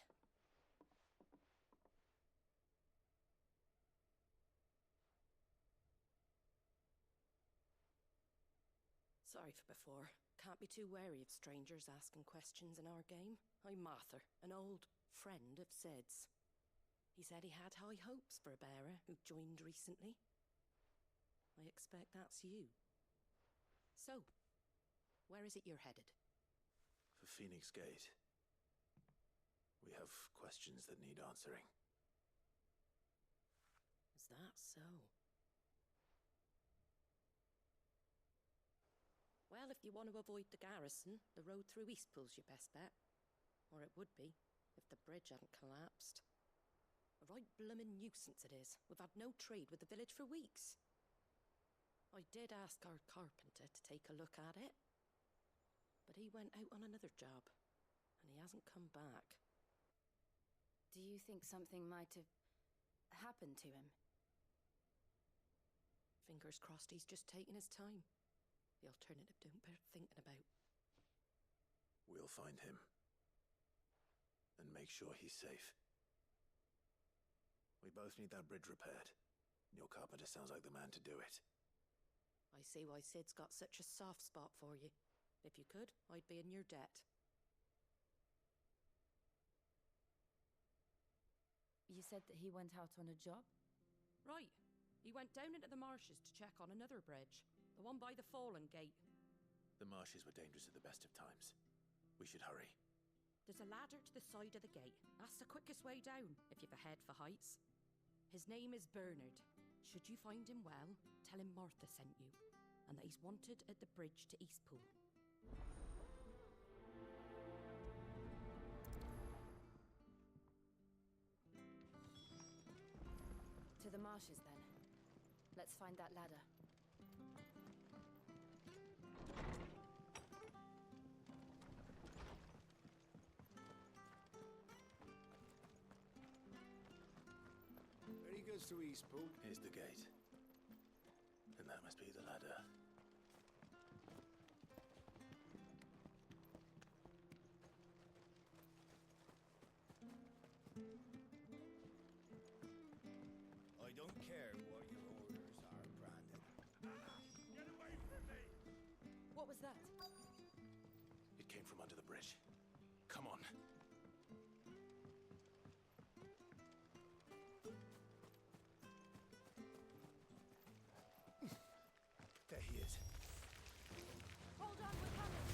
Sorry for before. Can't be too wary of strangers asking questions in our game. I'm Martha, an old friend of Sid's. He said he had high hopes for a bearer who joined recently. I expect that's you. So, where is it you're headed? For Phoenix Gate. We have questions that need answering. Is that so? Well, if you want to avoid the garrison, the road through Eastpool's your best bet. Or it would be, if the bridge hadn't collapsed. A right bloomin' nuisance it is. We've had no trade with the village for weeks. I did ask our carpenter to take a look at it, but he went out on another job, and he hasn't come back. Do you think something might have happened to him? Fingers crossed he's just taking his time. The alternative don't bear thinking about. We'll find him. And make sure he's safe. We both need that bridge repaired. Your carpenter sounds like the man to do it. I see why Sid's got such a soft spot for you. If you could, I'd be in your debt. You said that he went out on a job? Right. He went down into the marshes to check on another bridge. The one by the Fallen Gate. The marshes were dangerous at the best of times. We should hurry. There's a ladder to the side of the gate. That's the quickest way down, if you've a head for heights. His name is Bernard. Should you find him well, tell him Martha sent you, and that he's wanted at the bridge to Eastpool. To the marshes, then. Let's find that ladder. Where he goes to Eastpool? Here's the gate. And that must be the ladder. I don't care what your orders are, Brandon. Get away from me! What was that? It came from under the bridge. Come on. There he is. Hold on, we're coming!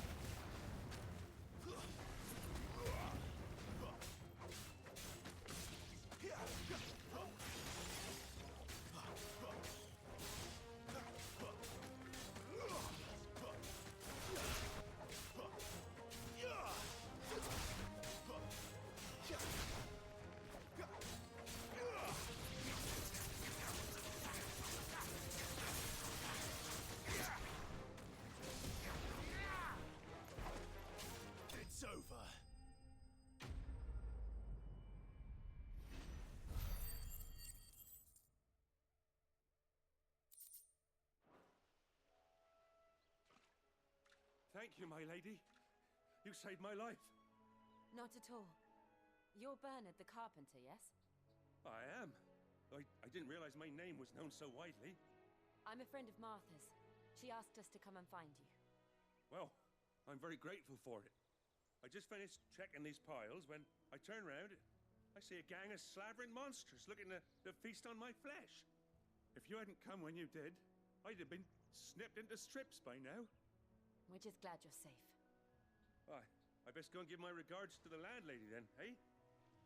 It's over. Thank you, my lady. You saved my life. Not at all. You're Bernard the carpenter, yes? I am. I didn't realize my name was known so widely. I'm a friend of Martha's. She asked us to come and find you. Well, I'm very grateful for it. I just finished checking these piles when I turn around. I see a gang of slavering monsters looking to feast on my flesh. If you hadn't come when you did, I'd have been snipped into strips by now. We're just glad you're safe. I best go and give my regards to the landlady then, eh?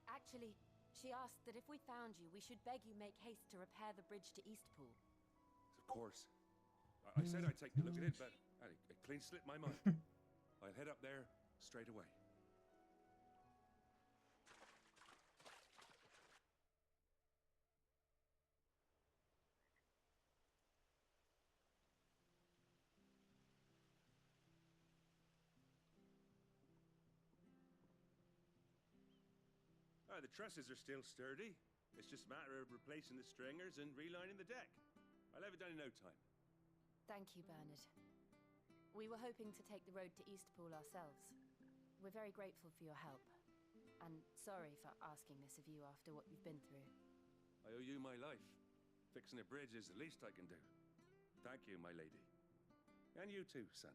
Actually, she asked that if we found you, we should beg you make haste to repair the bridge to Eastpool. Of course. I said I'd take a look at it, but it clean slipped my mind. I'll head up there straight away. The trusses are still sturdy. It's just a matter of replacing the stringers and relining the deck. I'll have it done in no time. Thank you, Bernard. We were hoping to take the road to Eastpool ourselves. We're very grateful for your help. And sorry for asking this of you after what you've been through. I owe you my life. Fixing a bridge is the least I can do. Thank you, my lady. And you too, son.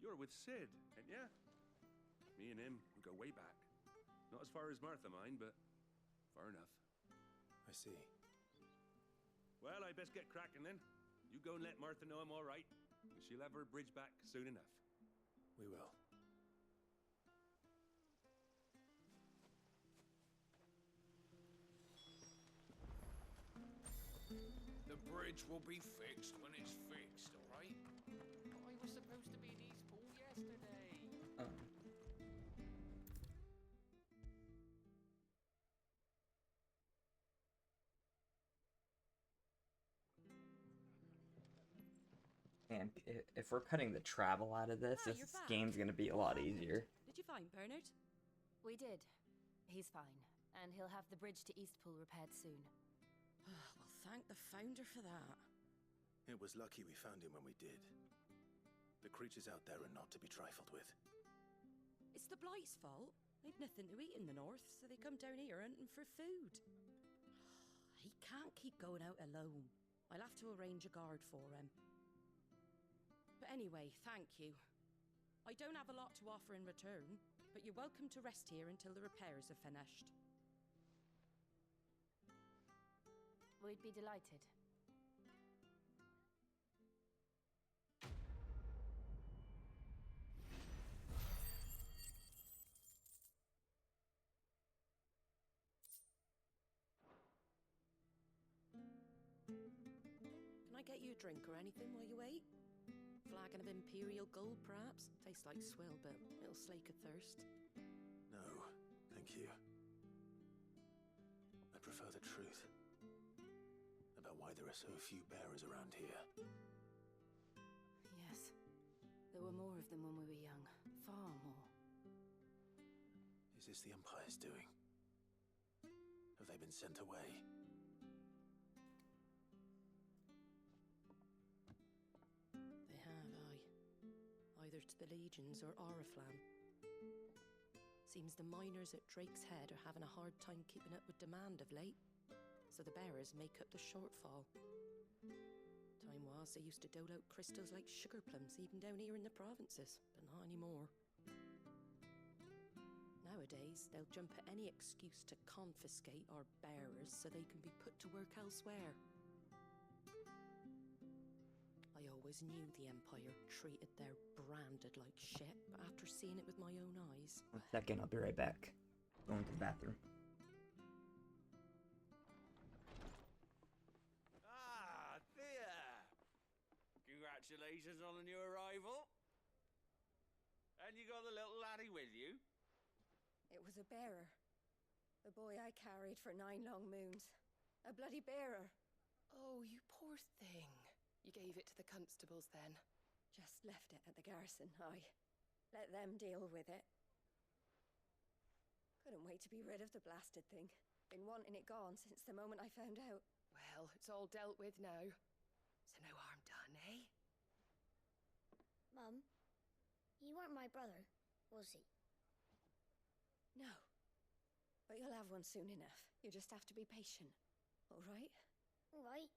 You're with Sid, ain't ya? Me and him, we go way back. Not as far as Martha, mind, but far enough. I see. Well, I best get cracking then. You go and let Martha know I'm all right, and she'll have her bridge back soon enough. We will. The bridge will be fixed when it's fixed, all right? I was supposed to be in Eastpool yesterday. And if we're cutting the travel out of this, this game's gonna be a lot easier. Did you find Bernard? We did. He's fine, and he'll have the bridge to Eastpool repaired soon. Well, thank the Founder for that. It was lucky we found him when we did. The creatures out there are not to be trifled with. It's the Blight's fault. They'd nothing to eat in the north, so they come down here hunting for food. He can't keep going out alone. I'll have to arrange a guard for him. But anyway, thank you. I don't have a lot to offer in return, but you're welcome to rest here until the repairs are finished. We'd be delighted. Can I get you a drink or anything while you wait? Flagon of Imperial Gold, perhaps? Tastes like swill, but it'll slake a thirst. No, thank you. I prefer the truth. About why there are so few bearers around here. Yes. There were more of them when we were young. Far more. Is this the Empire's doing? Have they been sent away? They have, aye. Either to the Legions or Oriflamme. Seems the miners at Drake's Head are having a hard time keeping up with demand of late, so the bearers make up the shortfall. Time was they used to dole out crystals like sugar plums even down here in the provinces, but not anymore. Nowadays, they'll jump at any excuse to confiscate our bearers so they can be put to work elsewhere. I always knew the Empire treated their branded like shit, but after seeing it with my own eyes... 1 second, I'll be right back. Going to the bathroom. Ah, there! Congratulations on the new arrival. And you got the little laddie with you? It was a bearer. The boy I carried for 9 long moons. A bloody bearer. Oh, you poor thing. You gave it to the constables then? Just left it at the garrison, I let them deal with it. Couldn't wait to be rid of the blasted thing. Been wanting it gone since the moment I found out. Well, it's all dealt with now. So no harm done, eh? Mum, he weren't my brother, was he? No. But you'll have one soon enough. You just have to be patient. All right? All right.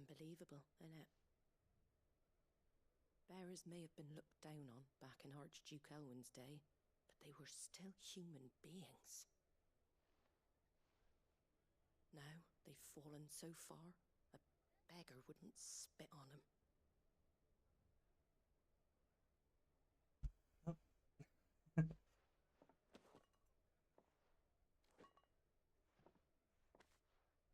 Unbelievable, innit? Bearers may have been looked down on back in Archduke Elwin's day, but they were still human beings. Now they've fallen so far, a beggar wouldn't spit on them.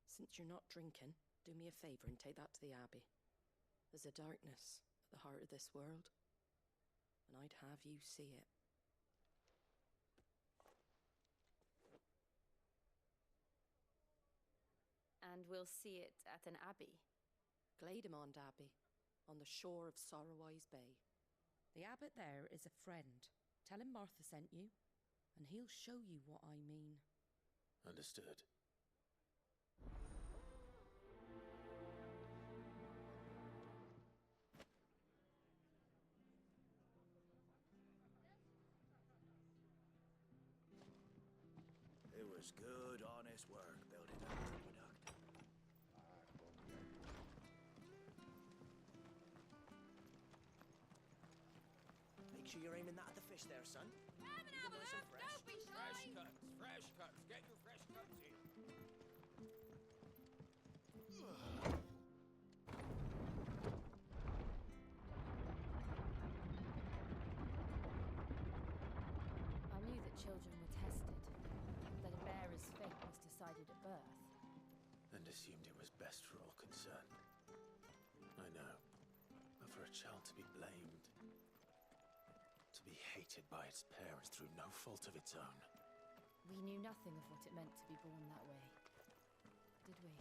Since you're not drinking, do me a favour and take that to the Abbey. There's a darkness at the heart of this world, and I'd have you see it. And we'll see it at an abbey? Glademond Abbey, on the shore of Sorrowwise Bay. The abbot there is a friend. Tell him Martha sent you, and he'll show you what I mean. Understood. It was good, honest work building that aqueduct. Make sure you're aiming that at the fish there, son. Have an apple, Nice and fresh. don't be shy. Fresh cuts, fresh cuts. Get your fresh cuts in. I knew that children were tested, that a bearer's fate was decided at birth. And assumed it was best for all concerned. I know. But for a child to be blamed, to be hated by its parents through no fault of its own. We knew nothing of what it meant to be born that way, did we?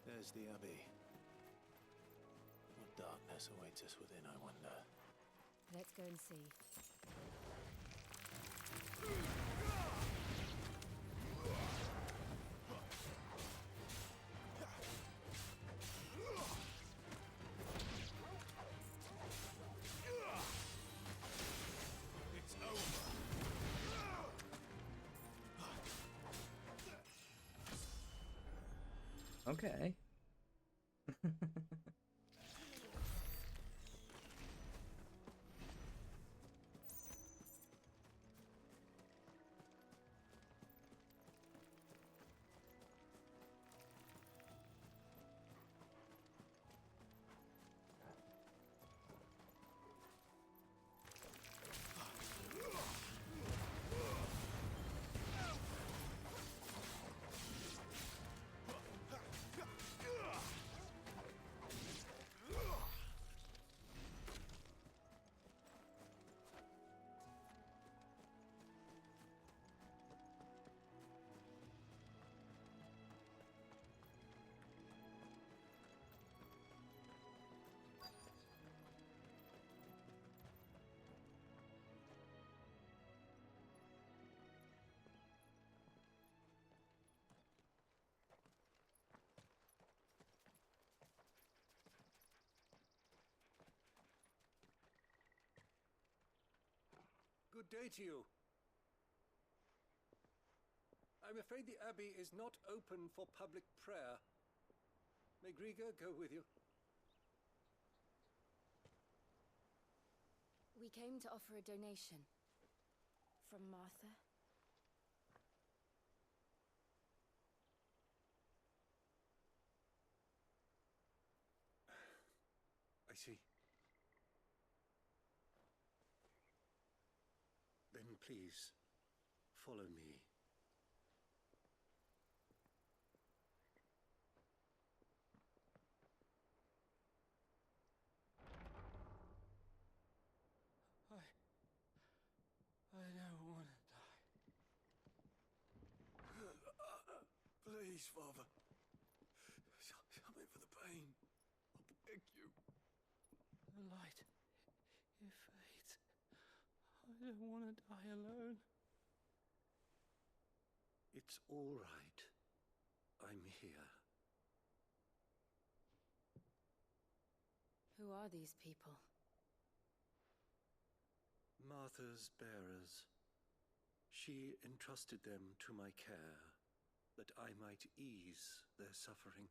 There's the Abbey. What darkness awaits us within, I wonder? Let's go and see. It's over. Okay. Good day to you. I'm afraid the Abbey is not open for public prayer. May Griga go with you? We came to offer a donation. from Martha? I see. Then please, follow me. I don't want to die. Please, Father. Help me for the pain. I beg you. The light, it fades. I don't want to die alone. It's all right. I'm here. Who are these people? Martha's bearers. She entrusted them to my care, that I might ease their suffering.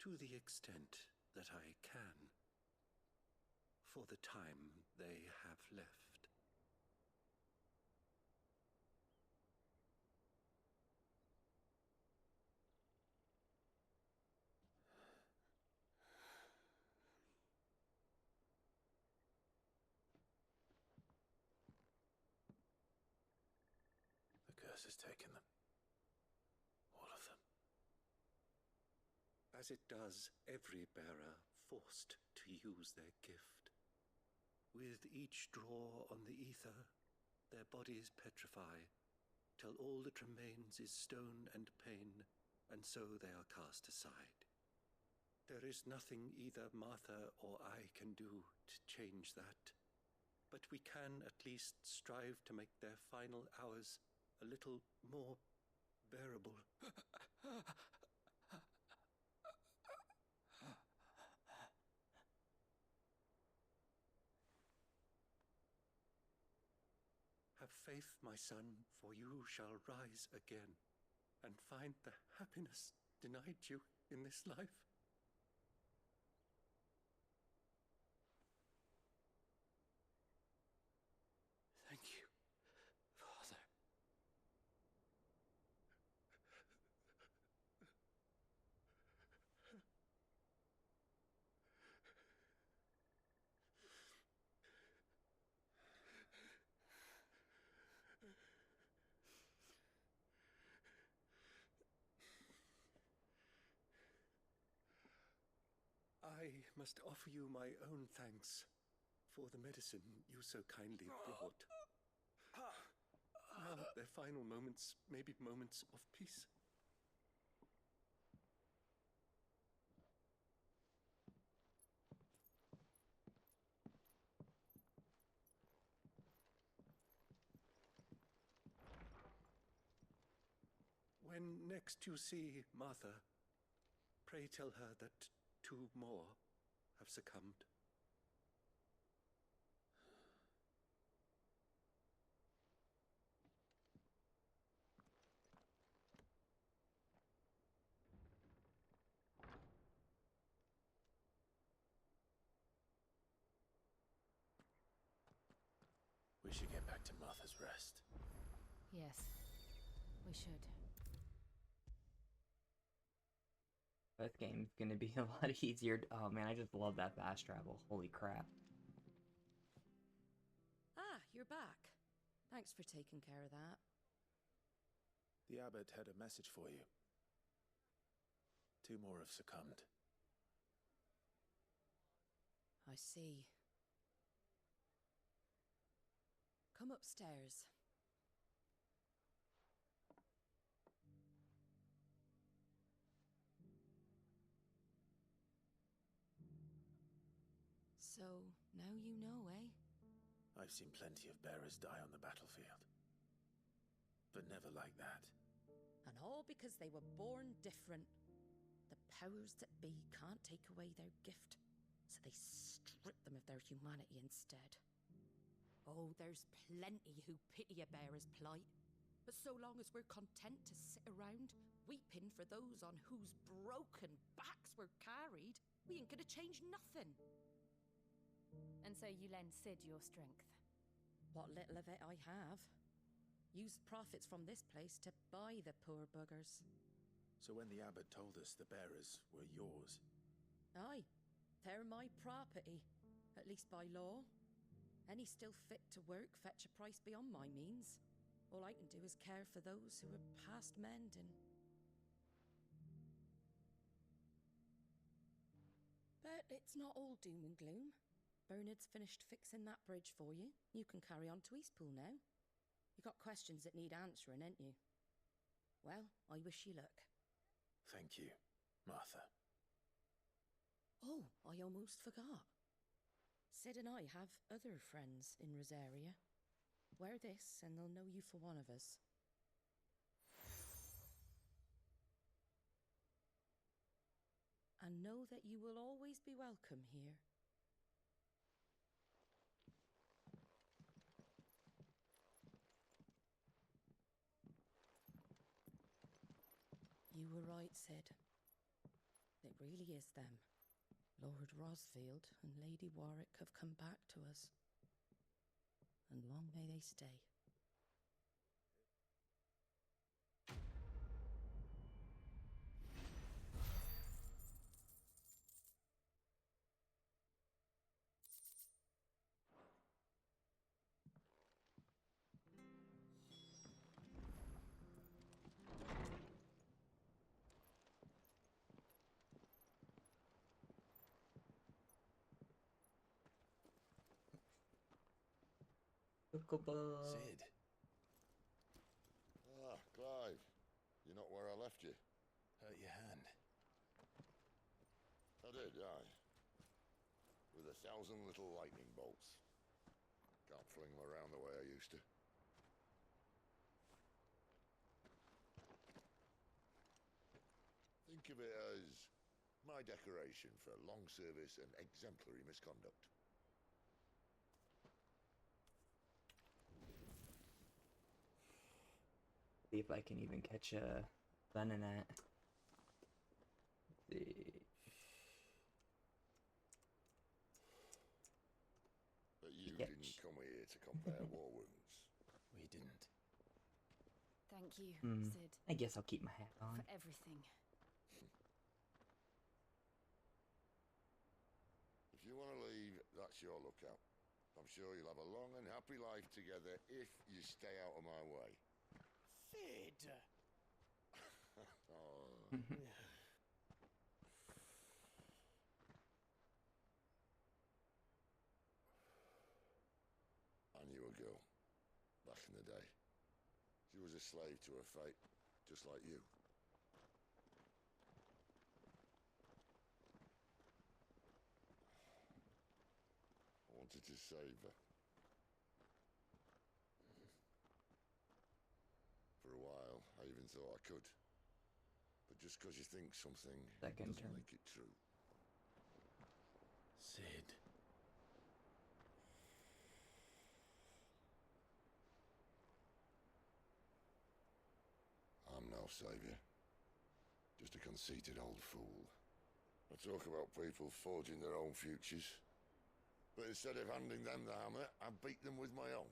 To the extent that I can, for the time they have left. The curse has taken them. All of them. As it does every bearer forced to use their gift. With each draw on the ether, their bodies petrify, till all that remains is stone and pain, and so they are cast aside. There is nothing either Martha or I can do to change that, but we can at least strive to make their final hours a little more bearable. Have faith, my son, for you shall rise again and find the happiness denied you in this life. Thank you, Father. I must offer you my own thanks for the medicine you so kindly brought. Now their final moments may be moments of peace. When next you see Martha, pray tell her that 2 more have succumbed. We should get back to Martha's Rest. Yes, we should. This game's gonna be a lot easier. Oh man, I just love that fast travel. Holy crap. Ah, you're back. Thanks for taking care of that. The abbot had a message for you. 2 more have succumbed. I see. Come upstairs. So, now you know, eh? I've seen plenty of bearers die on the battlefield. But never like that. And all because they were born different. The powers that be can't take away their gift, so they strip them of their humanity instead. Oh, there's plenty who pity a bearer's plight. But so long as we're content to sit around, weeping for those on whose broken backs we're carried, we ain't gonna change nothing. And so you lend Sid your strength. What little of it I have. Used profits from this place to buy the poor buggers. So when the abbot told us the bearers were yours... Aye, they're my property, at least by law. Any still fit to work fetch a price beyond my means. All I can do is care for those who are past mending. But it's not all doom and gloom. Bernard's finished fixing that bridge for you. You can carry on to Eastpool now. You got questions that need answering, ain't you? Well, I wish you luck. Thank you, Martha. Oh, I almost forgot. Sid and I have other friends in Rosaria. Wear this and they'll know you for one of us. And know that you will always be welcome here. You were right, Sid. It really is them. Lord Rosfield and Lady Warwick have come back to us. And long may they stay. Sid. Ah, Clive. You're not where I left you. Hurt your hand. I did, aye. With 1,000 little lightning bolts. Can't fling them around the way I used to. Think of it as my decoration for long service and exemplary misconduct. See if I can even catch a Veninat. But you didn't come here to compare war wounds. We didn't. Thank you, Hmm. Sid. I guess I'll keep my hat on. For everything. If you want to leave, that's your lookout. I'm sure you'll have a long and happy life together if you stay out of my way. Sid! Oh. I knew a girl back in the day. She was a slave to her fate, just like you. I wanted to save her. For a while, I even thought I could. But just because you think something Second doesn't turn. make it true. Sid. I'm no savior. Just a conceited old fool. I talk about people forging their own futures. But instead of handing them the hammer, I beat them with my own.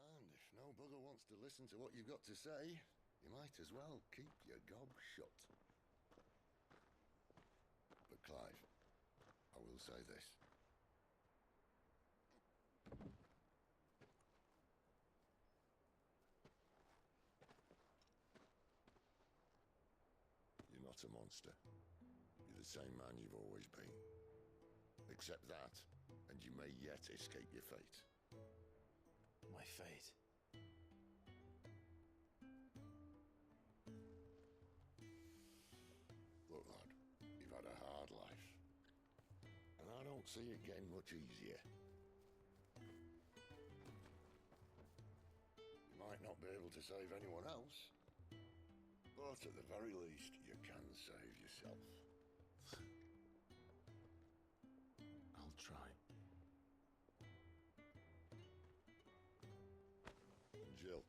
And if no bugger wants to listen to what you've got to say, you might as well keep your gob shut. But Clive, I will say this. You're not a monster. You're the same man you've always been. Accept that, and you may yet escape your fate. My fate. Look, lad, you've had a hard life. And I don't see it getting much easier. You might not be able to save anyone else, but at the very least, you can save yourself. I'll try. Jill.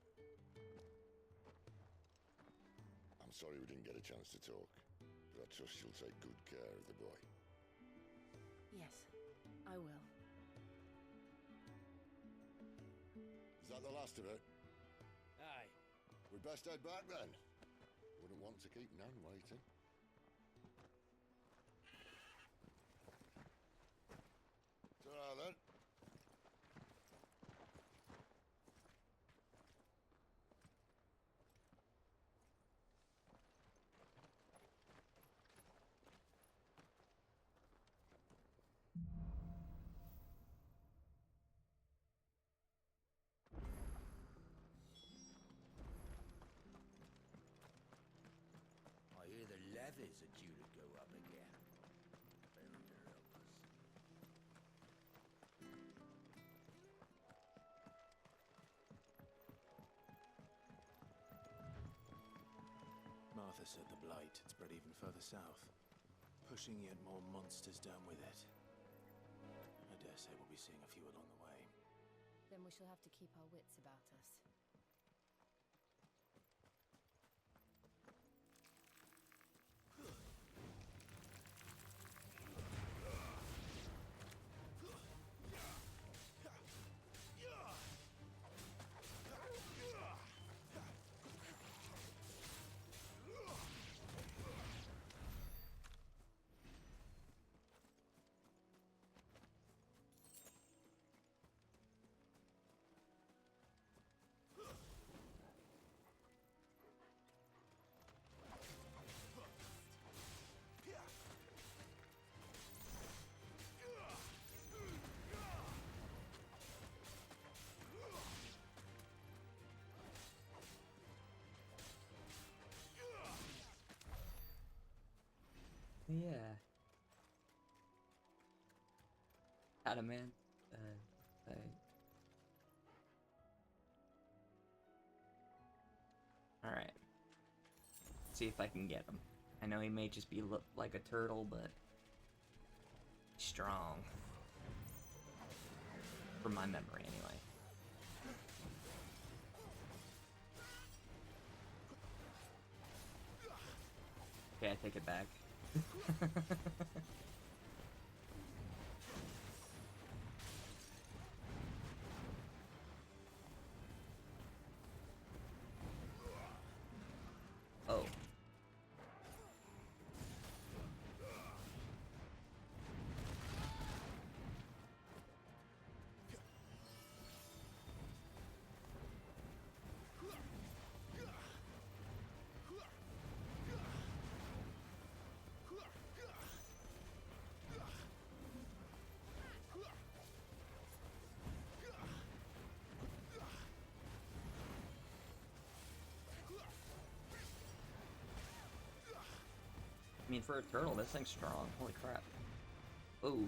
I'm sorry we didn't get a chance to talk, but I trust you'll take good care of the boy. Yes, I will. Is that the last of it? Aye. We'd best head back then. Wouldn't want to keep Nan waiting. Ta-ra then. I hear the levies are due to go up again. Thunder help us. Martha said the Blight had spread even further south, pushing yet more monsters down with it. I dare say we'll be seeing a few along the way. Then we shall have to keep our wits about us. Yeah. Adamant. Alright. See if I can get him. I know he may just be look like a turtle, but strong. From my memory, anyway. Okay, I take it back. Oh. I mean, for a turtle, this thing's strong. Holy crap. Ooh.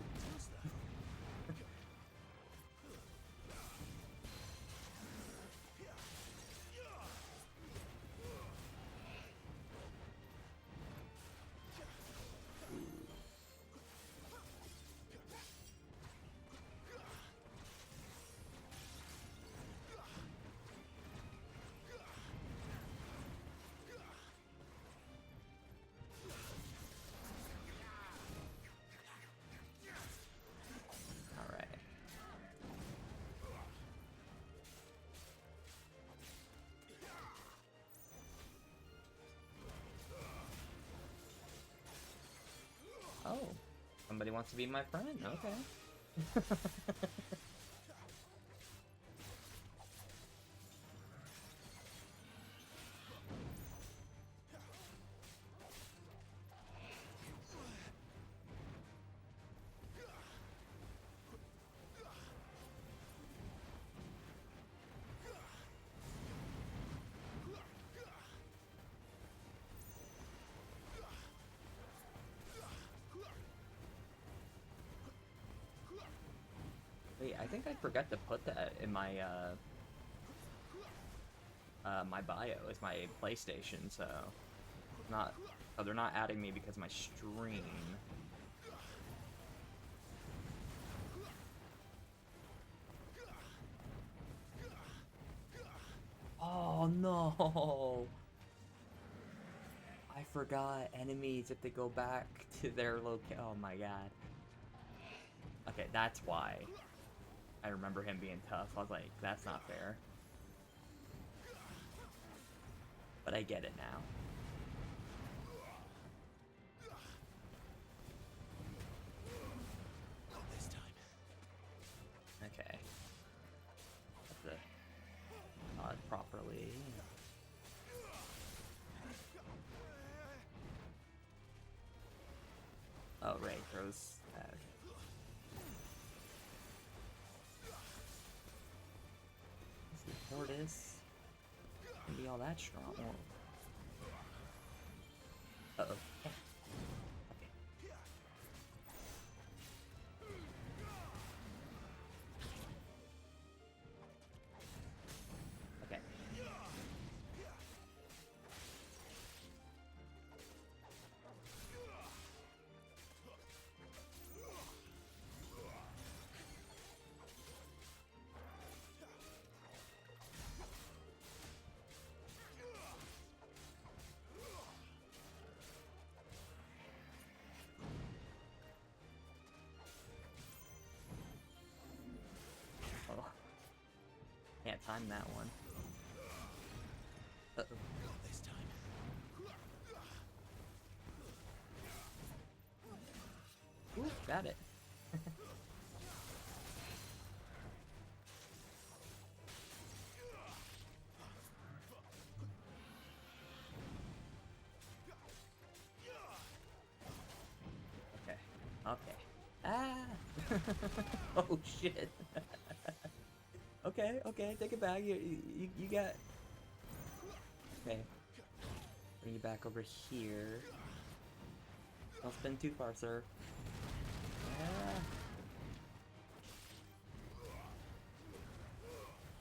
Oh, somebody wants to be my friend. Okay. Wait, I think I forgot to put that in my my bio. It's my PlayStation, so not. Oh, they're not adding me because of my stream. Oh no! I forgot enemies if they go back to their Oh my god. Okay, that's why. I remember him being tough. I was like, that's not fair. but I get it now. Not this time. Okay. Have to nod properly. Oh, right, throws. Okay. The tortoise can be all that strong. Uh-oh. Okay. Oh. Can't time that one. Uh-oh. Not this time. Ooh, got it. Okay. Okay. Ah! Oh shit. Okay, okay, take it back. You got. Okay. Bring you back over here. Don't spin too far, sir. Ah.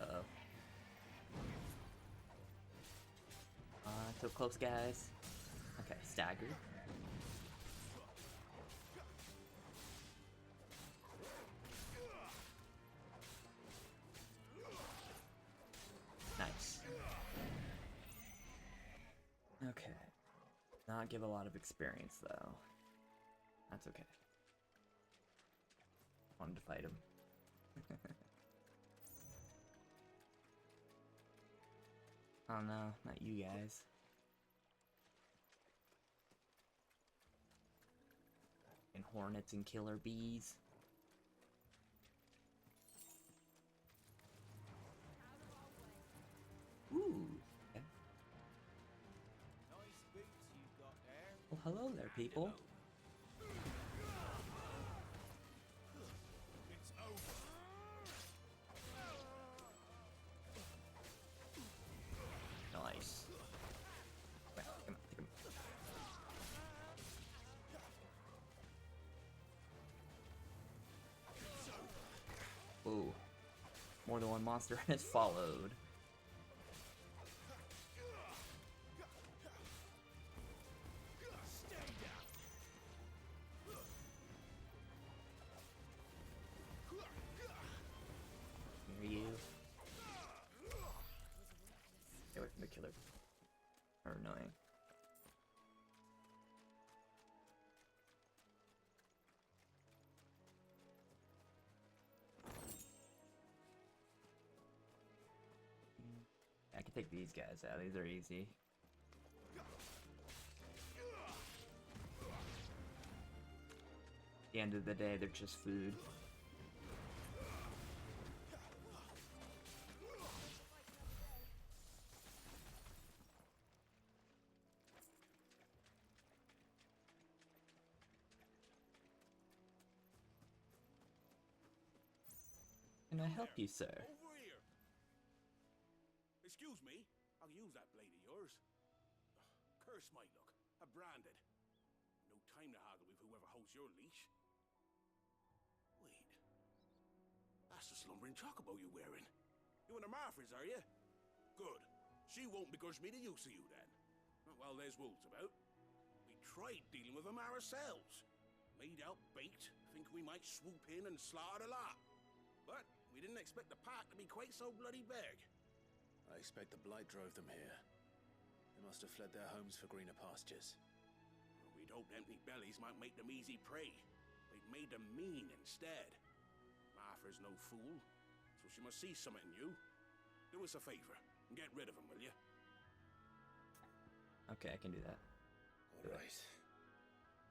Uh-oh. So close, guys. Okay, staggered. Nice. Okay. Not give a lot of experience, though. That's okay. Wanted to fight him. Oh no, not you guys. And hornets and killer bees. Ooh. Okay. Nice boots you've got there. Well, hello there, people. It's over. Nice. Come on, come on, come on. Ooh. More than one monster has followed. Near you. Stay away from the killer. Are annoying. I can take these guys out. These are easy. At the end of the day, they're just food. Can I help you, sir? Over here. Excuse me. I'll use that blade of yours. Curse my luck. I'm branded. No time to haggle with whoever holds your leash. Wait. That's the slumbering chocobo you're wearing. You and the Marfors, are you? Good. She won't begrudge me the use of you then. Well, there's wolves about. We tried dealing with them ourselves. Made out baked, think we might swoop in and slaughter the lot. But we didn't expect the pack to be quite so bloody big. I expect the blight drove them here. They must have fled their homes for greener pastures. Well, we'd hoped empty bellies might make them easy prey. They've made them mean instead. Martha's no fool, so she must see something in you. Do us a favor and get rid of them, will you? Okay, I can do that. All right.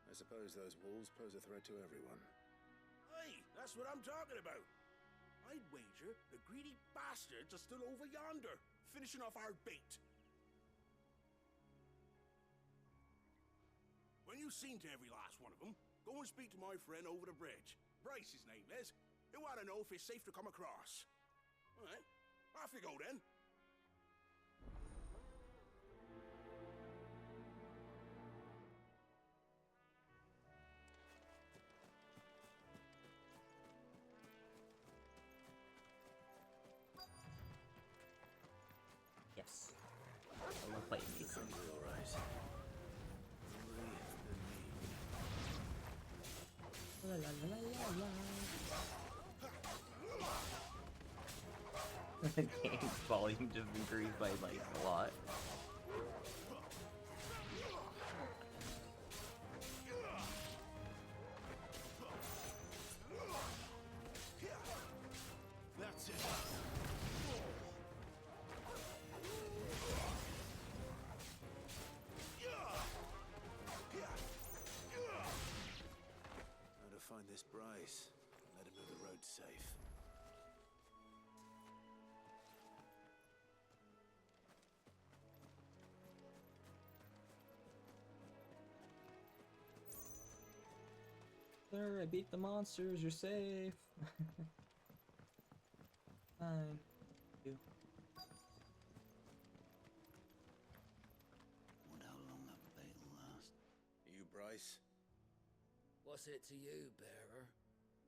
I suppose those wolves pose a threat to everyone. Hey, that's what I'm talking about. I'd wager the greedy bastards are still over yonder, finishing off our bait. When you've seen to every last one of them, go and speak to my friend over the bridge. Bryce, his name is. He'll want to know if it's safe to come across. All right, off you go then. Yes. I love fighting these things. All right. La, la, la, la, la. The game's volume just increased by like a lot. That's it. How to find this Bryce? Let him know the road's safe. Sir, I beat the monsters, you're safe. Fine. You. Wonder how long that debate will last. You, Bryce? What's it to you, Bearer?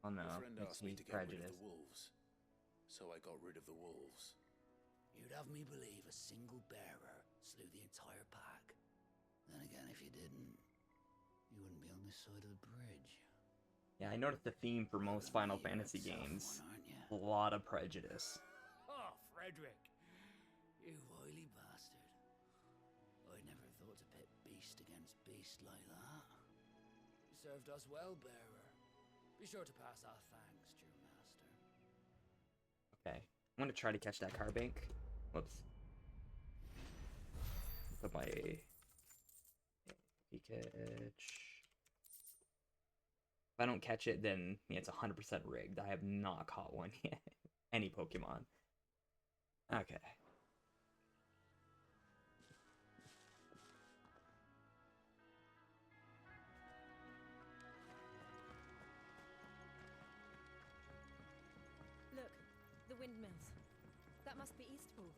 Oh no, Your friend makes asked me me to get rid of prejudiced. the wolves, so I got rid of the wolves. You'd have me believe a single bearer slew the entire pack. Then again, if you didn't, you wouldn't be on this side of the bridge. Yeah, I noticed the theme for most Final Fantasy games. A lot of prejudice. Oh, Frederick! You wily bastard. I never thought to pit beast against beast like that. You served us well, Bearer. Be sure to pass our thanks to your master. Okay, I'm gonna try to catch that Carbink. Whoops. Put my catch. If I don't catch it, then yeah, it's 100% rigged. I have not caught one yet. Any Pokemon. Okay. Look, the windmills. That must be Eastpool.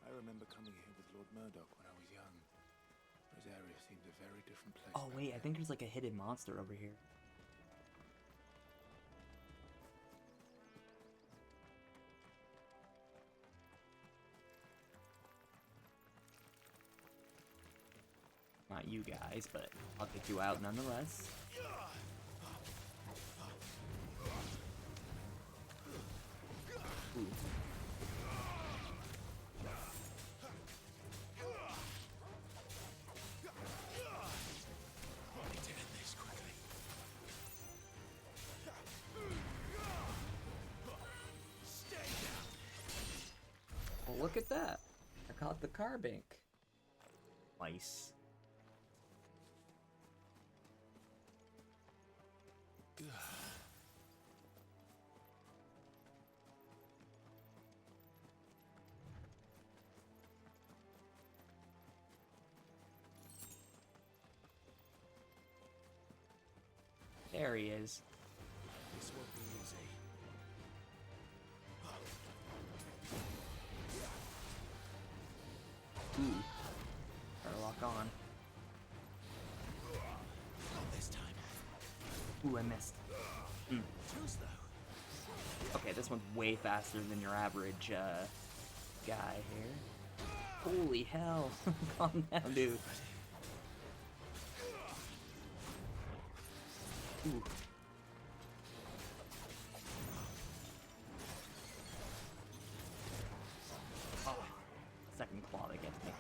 I remember coming here with Lord Murdoch when I was young. This area seemed a very different place. Oh wait, I think there's like a hidden monster over here. Not you guys, but I'll take you out nonetheless. Ooh. Well, look at that. I caught the Carbink. Nice. There he is. This won't be easy. Ooh. Better lock on. Not this time. Ooh, I missed. Mm. Too slow. Okay, this one's way faster than your average guy here. Holy hell. Calm down, dude. Ooh. Oh, second claw that gets me.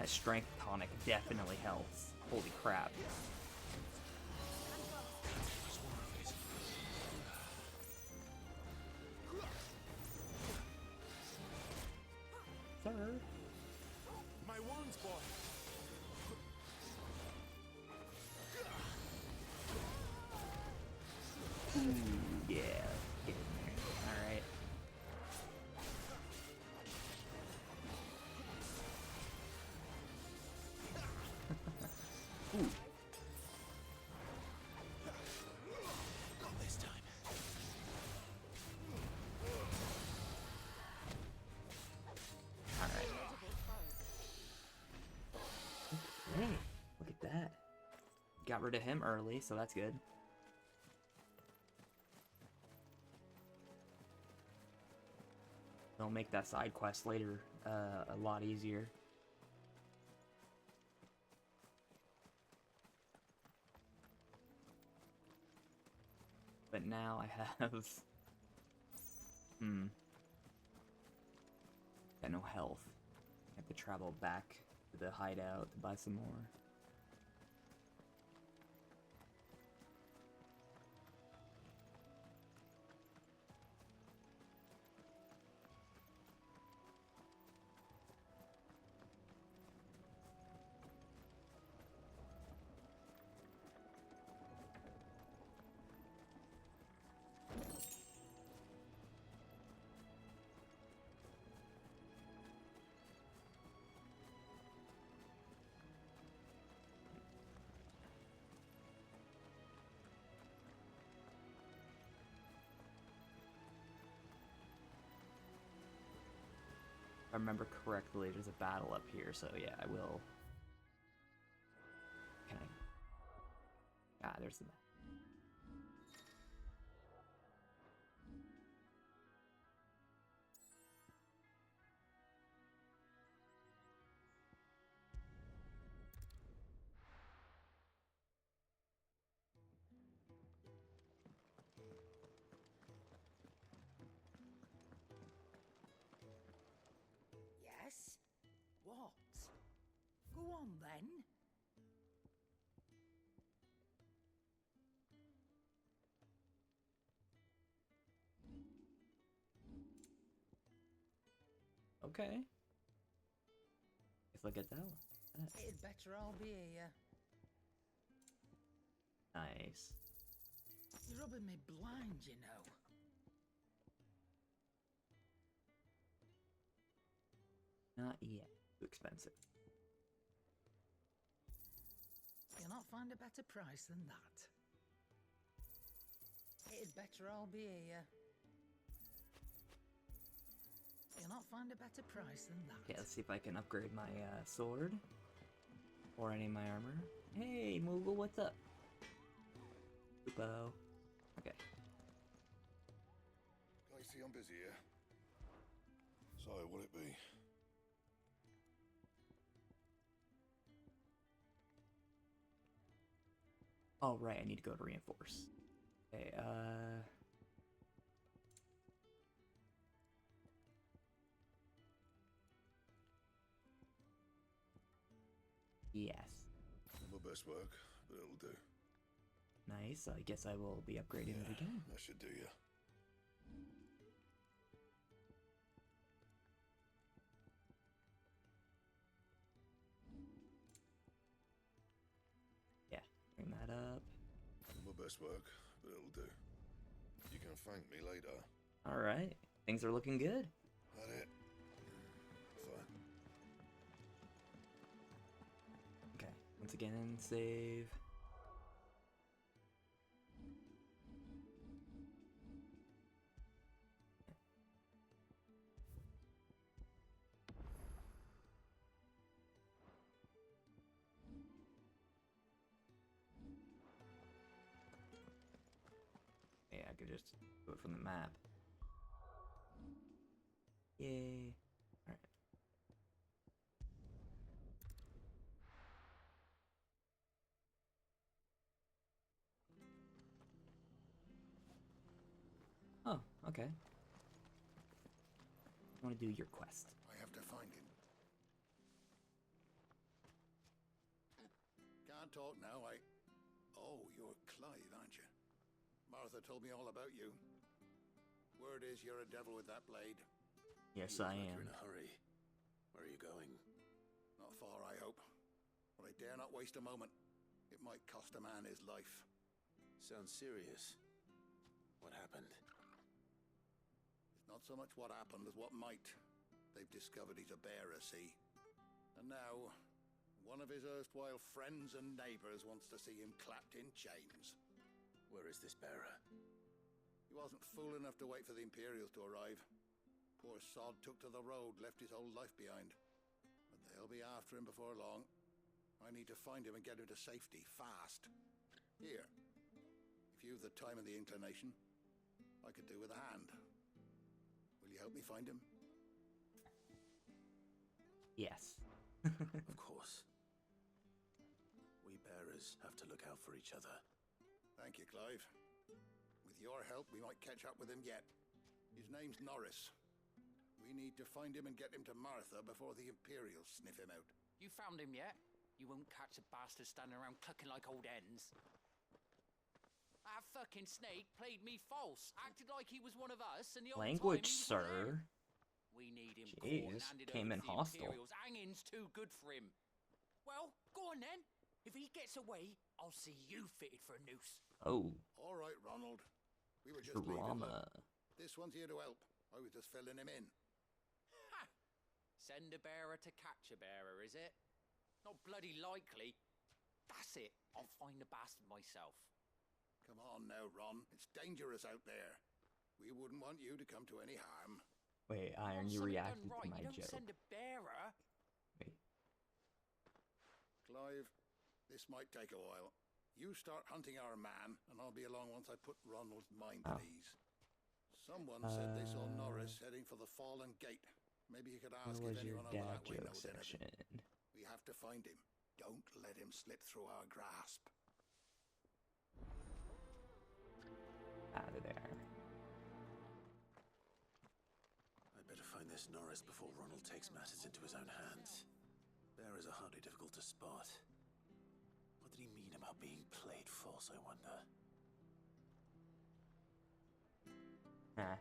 strength tonic definitely helps. Holy crap. Sir. My wounds, boy. Ooh, yeah. Get in there. Alright. Ooh. Not this time. Alright. Hey, look at that. Got rid of him early, so that's good. They'll make that side quest later a lot easier. But now I have... got no health. I have to travel back to the hideout to buy some more. If I remember correctly, there's a battle up here, so yeah, I will. Can I? Ah, there's the map. Yes? What? Go on then. Okay. Guess I'll get that one. It'd better all be here. Nice. You're rubbing me blind, you know. Not yet. Too expensive. You'll not find a better price than that. It'd better all be here. You'll not find a better price than that. Okay, let's see if I can upgrade my sword. Or any of my armor. Hey, Moogle, what's up? Lupo. Okay. I see I'm busy here. So, will it be? Oh, right, I need to go to reinforce. Okay, yes. My best work, but it'll do. Nice, I guess I will be upgrading it again. That should do you. Yeah, bring that up. My best work, but it'll do. You can thank me later. Alright, things are looking good. That it? Fine. Okay, once again, save. Yeah, I could just do it from the map. Yay. Alright. Oh, okay. I want to do your quest. I have to find him. can't talk now. Oh, you're Clive, aren't you? Martha told me all about you. Word is you're a devil with that blade. Yes, You I look like am. You're in a hurry. Where are you going? Not far, I hope. But I dare not waste a moment. It might cost a man his life. Sounds serious. What happened? It's not so much what happened as what might. They've discovered he's a bearer, see? And now, one of his erstwhile friends and neighbors wants to see him clapped in chains. Where is this bearer? He wasn't fool enough to wait for the Imperials to arrive. Poor sod took to the road, left his whole life behind. But they'll be after him before long. I need to find him and get him to safety, fast. Here. If you've the time and the inclination, I could do with a hand. Will you help me find him? Yes. Of course. We bearers have to look out for each other. Thank you, Clive. With your help, we might catch up with him yet. His name's Norris. We need to find him and get him to Martha before the Imperials sniff him out. You found him yet? You won't catch a bastard standing around clucking like old hens. That fucking snake played me false. Acted like he was one of us, and the whole Language, time he was sir. there. We need him caught and Jeez, handed came over in to the hostile. Imperials. Hanging's too good for him. Well, go on then. If he gets away, I'll see you fitted for a noose. Oh. All right, Ronald. We were just leaving. Drama. This one's here to help. I was just filling him in. Ha! Send a bearer to catch a bearer, is it? Not bloody likely. That's it. I'll find the bastard myself. Come on now, Ron. It's dangerous out there. We wouldn't want you to come to any harm. Wait, Iron, you Something reacted done to right. my You don't joke. send a bearer. Wait. Clive, this might take a while. You start hunting our man, and I'll be along once I put Ronald's mind at ease. Someone said they saw Norris heading for the Fallen Gate. Maybe you could ask Where if was your anyone over dad that way joke knows section? anything. We have to find him. Don't let him slip through our grasp. Out of there. I'd better find this Norris before Ronald takes matters into his own hands. Bearers are hardly difficult to spot. What did he mean about being played false, I wonder? Huh.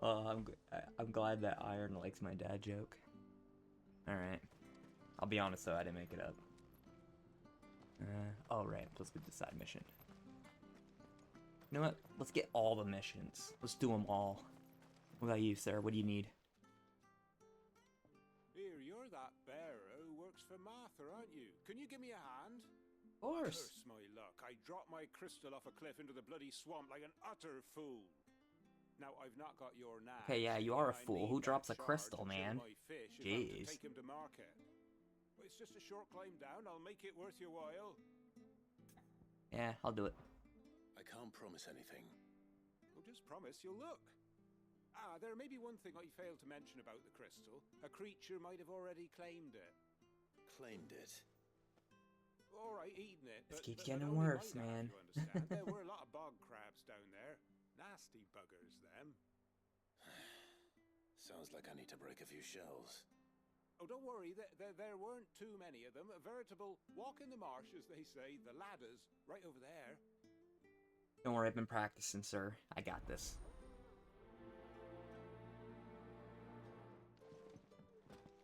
Oh, I'm glad that Iron likes my dad joke. All right. I'll be honest though, I didn't make it up. Oh right, let's get the side mission. You know what? Let's get all the missions. Let's do them all. What about you, sir? What do you need? Here, you're that bearer who works for Martha, aren't you? Can you give me a hand? Of course. Curse my luck. I dropped my crystal off a cliff into the bloody swamp like an utter fool. Now, I've not got your knack. Okay, yeah, you are a I fool. need Who that drops a charge crystal, to man? chill my fish if I'm to Jeez. take him to market. But it's just a short climb down. I'll make it worth your while. Yeah, I'll do it. I can't promise anything. Well, just promise you'll look. Ah, there may be one thing I failed to mention about the crystal. A creature might have already claimed it. Claimed it? All right, eaten it. This but, keeps but getting only worse, by that, man. You understand? There were a lot of bog crabs down there. Nasty buggers, them. Sounds like I need to break a few shells. Oh, don't worry, there weren't too many of them. A veritable walk in the marsh, as they say. The ladders, right over there. Don't worry, I've been practicing, sir. I got this.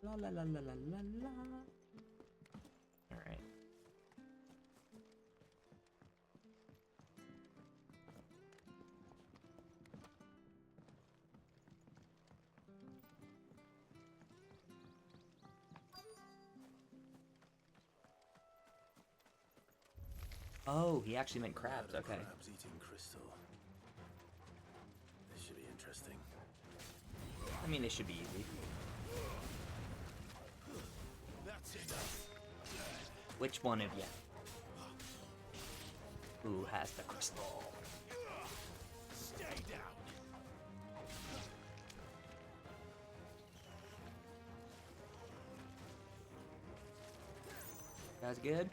La la la la la la la. Alright. Oh, he actually meant crabs, okay. Crabs eating crystal. This should be interesting. I mean, it should be easy. That's it. Which one of you? Who has the crystal? Stay down. You guys good?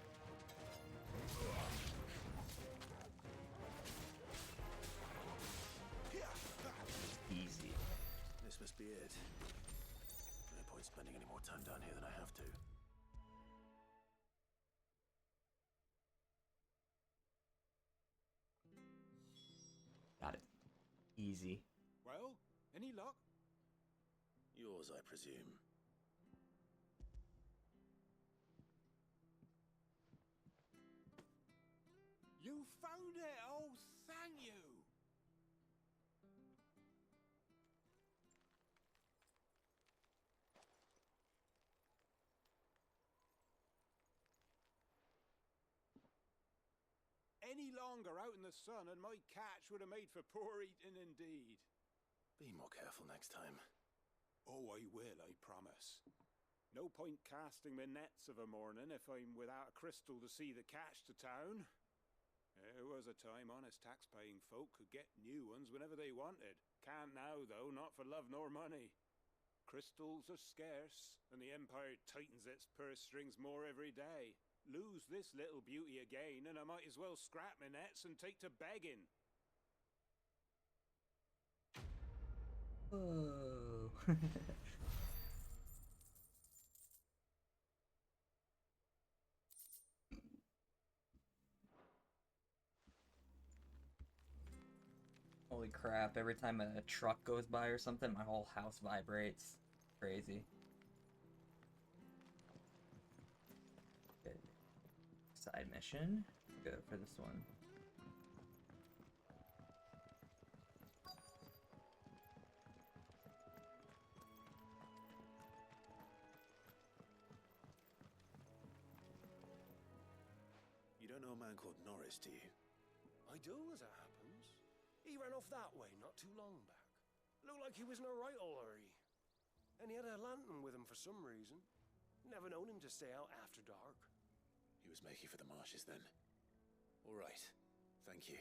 more time down here than I have to. Got it. Easy. Well, any luck? Yours, I presume. You found it! Oh, thank you! Any longer out in the sun and my catch would have made for poor eating indeed. Be more careful next time. Oh, I will, I promise. No point casting my nets of a morning if I'm without a crystal to see the catch to town. There was a time honest tax-paying folk could get new ones whenever they wanted. Can't now, though, not for love nor money. Crystals are scarce, and the Empire tightens its purse strings more every day. Lose this little beauty again, and I might as well scrap my nets and take to begging. Whoa. Holy crap, every time a truck goes by or something, my whole house vibrates. Crazy. Good. Side mission. Good for this one. You don't know a man called Norris, do you? I do, as it happens. He ran off that way not too long back. Looked like he was in a right old hurry. And he had a lantern with him for some reason. Never known him to stay out after dark. He was making for the marshes then. All right. Thank you.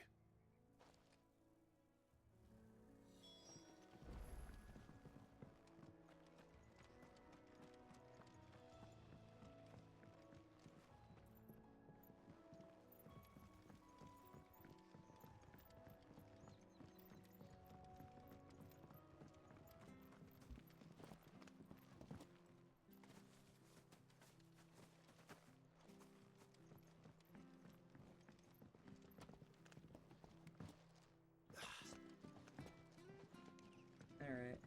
Alright.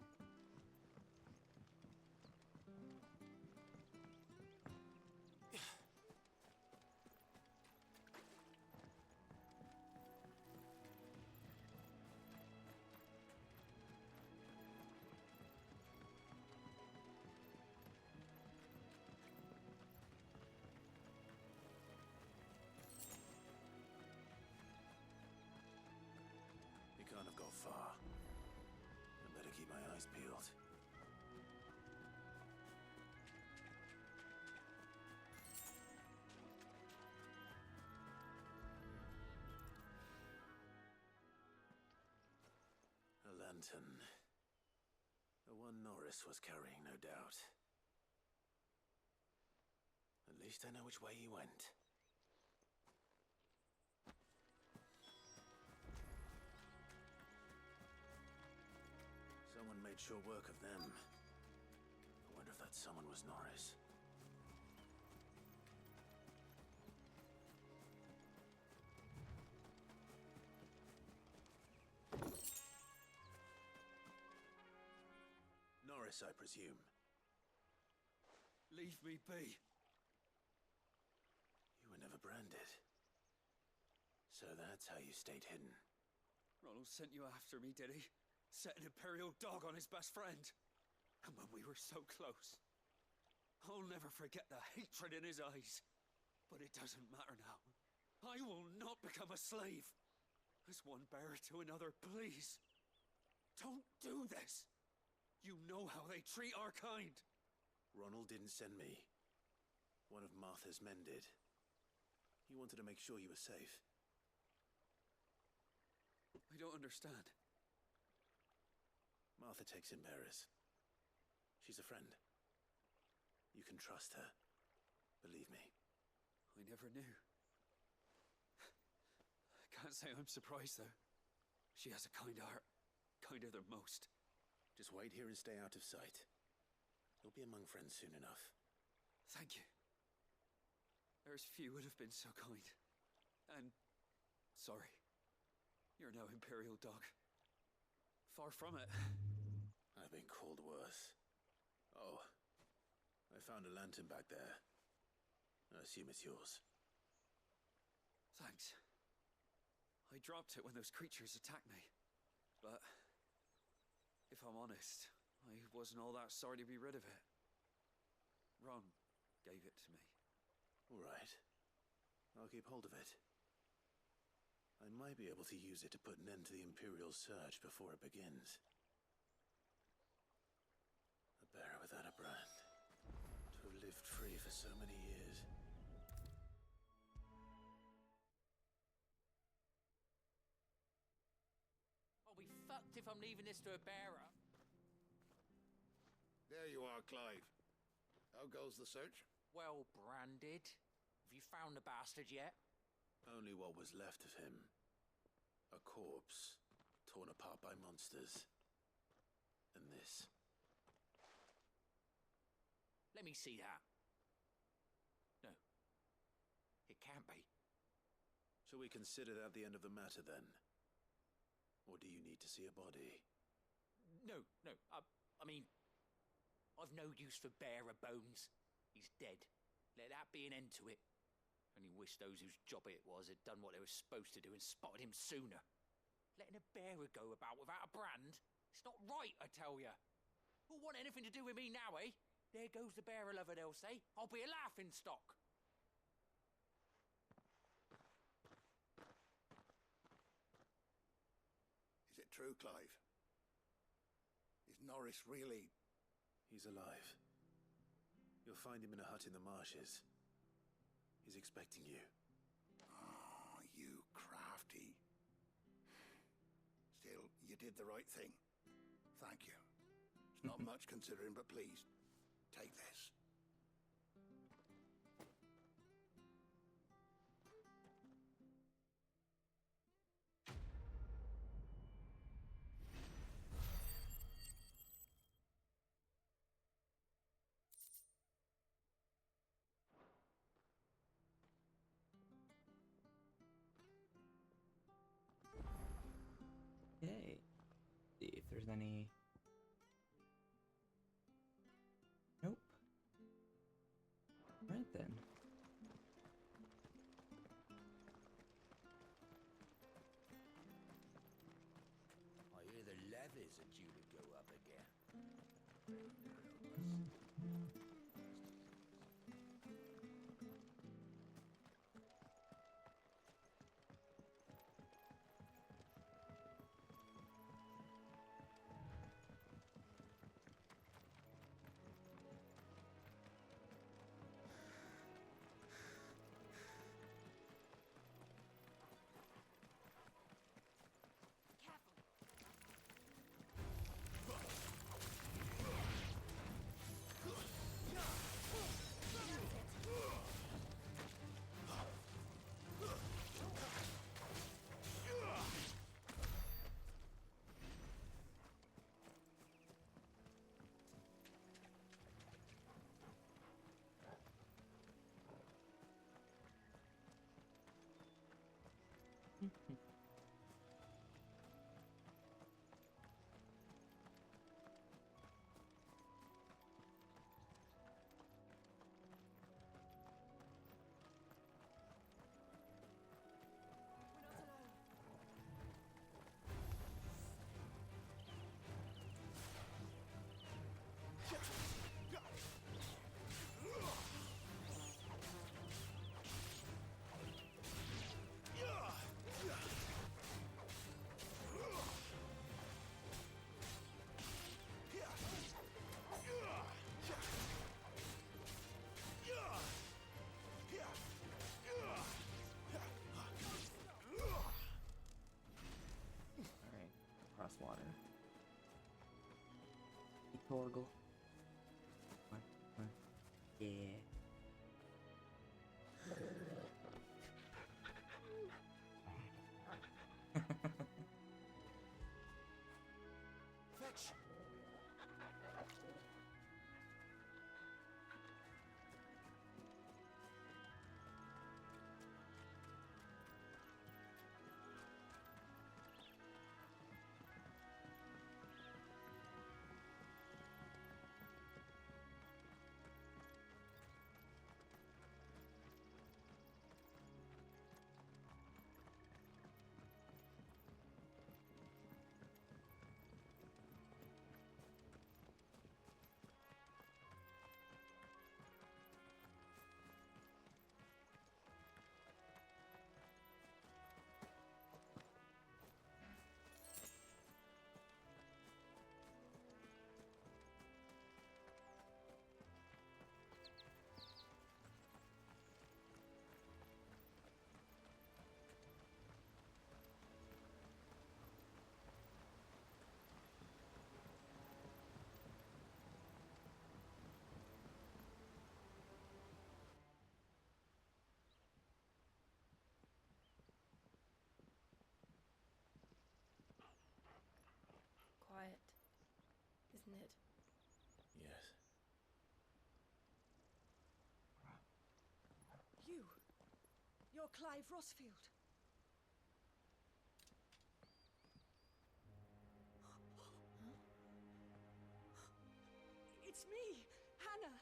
He can't have gone far. I better keep my eyes peeled. A lantern. The one Norris was carrying, no doubt. At least I know which way he went. Someone made sure work of them. I wonder if that someone was Norris. Norris, I presume. Leave me be. You were never branded. So that's how you stayed hidden. Ronald sent you after me, did he? Set an Imperial dog on his best friend. And when we were so close. I'll never forget the hatred in his eyes. But it doesn't matter now. I will not become a slave. As one bearer to another, please. Don't do this. You know how they treat our kind. Ronald didn't send me. One of Martha's men did. He wanted to make sure you were safe. I don't understand. Martha takes in bearers. She's a friend. You can trust her. Believe me. I never knew. I can't say I'm surprised, though. She has a kind heart. Kinder than most. Just wait here and stay out of sight. You'll be among friends soon enough. Thank you. There's few would have been so kind. And sorry. You're no Imperial dog. Far from it. I've been called worse. Oh, I found a lantern back there. I assume it's yours. Thanks. I dropped it when those creatures attacked me. But if I'm honest, I wasn't all that sorry to be rid of it. Ron gave it to me. All right. I'll keep hold of it. I might be able to use it to put an end to the Imperial Surge before it begins. A bearer without a brand. To have lived free for so many years. I'll be fucked if I'm leaving this to a bearer. There you are, Clive. How goes the search? Well branded. Have you found the bastard yet? Only what was left of him. A corpse, torn apart by monsters. And this. Let me see that. No. It can't be. Shall we consider that the end of the matter, then? Or do you need to see a body? No. I mean, I've no use for bearer bones. He's dead. Let that be an end to it. Only wish those whose job it was had done what they were supposed to do and spotted him sooner. Letting a bearer go about without a brand? It's not right, I tell ya. Who'll want anything to do with me now, eh? There goes the bearer lover, they'll say. I'll be a laughing stock. Is it true, Clive? Is Norris really... He's alive. You'll find him in a hut in the marshes. He's expecting you. Oh, you crafty. Still, you did the right thing. Thank you. It's not much considering, but please, take this. Okay. See if there's any. Nope. Right then. I hear the levies are due to go up again. Alright, cross water. Torgal. Yeah. Fetch! isn't it? Yes. You're Clive Rossfield. It's me, Hannah,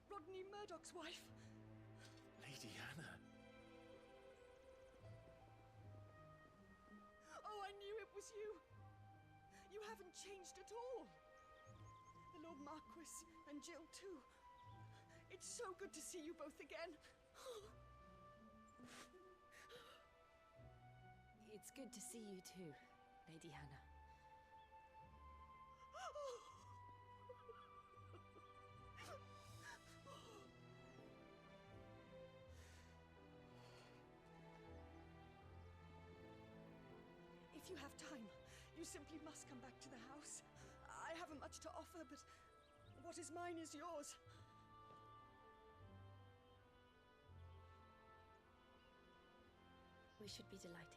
Rodney Murdoch's wife. Lady Hannah. Oh, I knew it was you. You haven't changed at all. The Lord Marquis and Jill too. It's so good to see you both again. It's good to see you too, Lady Hannah. If you have time, you simply must come back to the house. I haven't much to offer, but what is mine is yours. We should be delighted.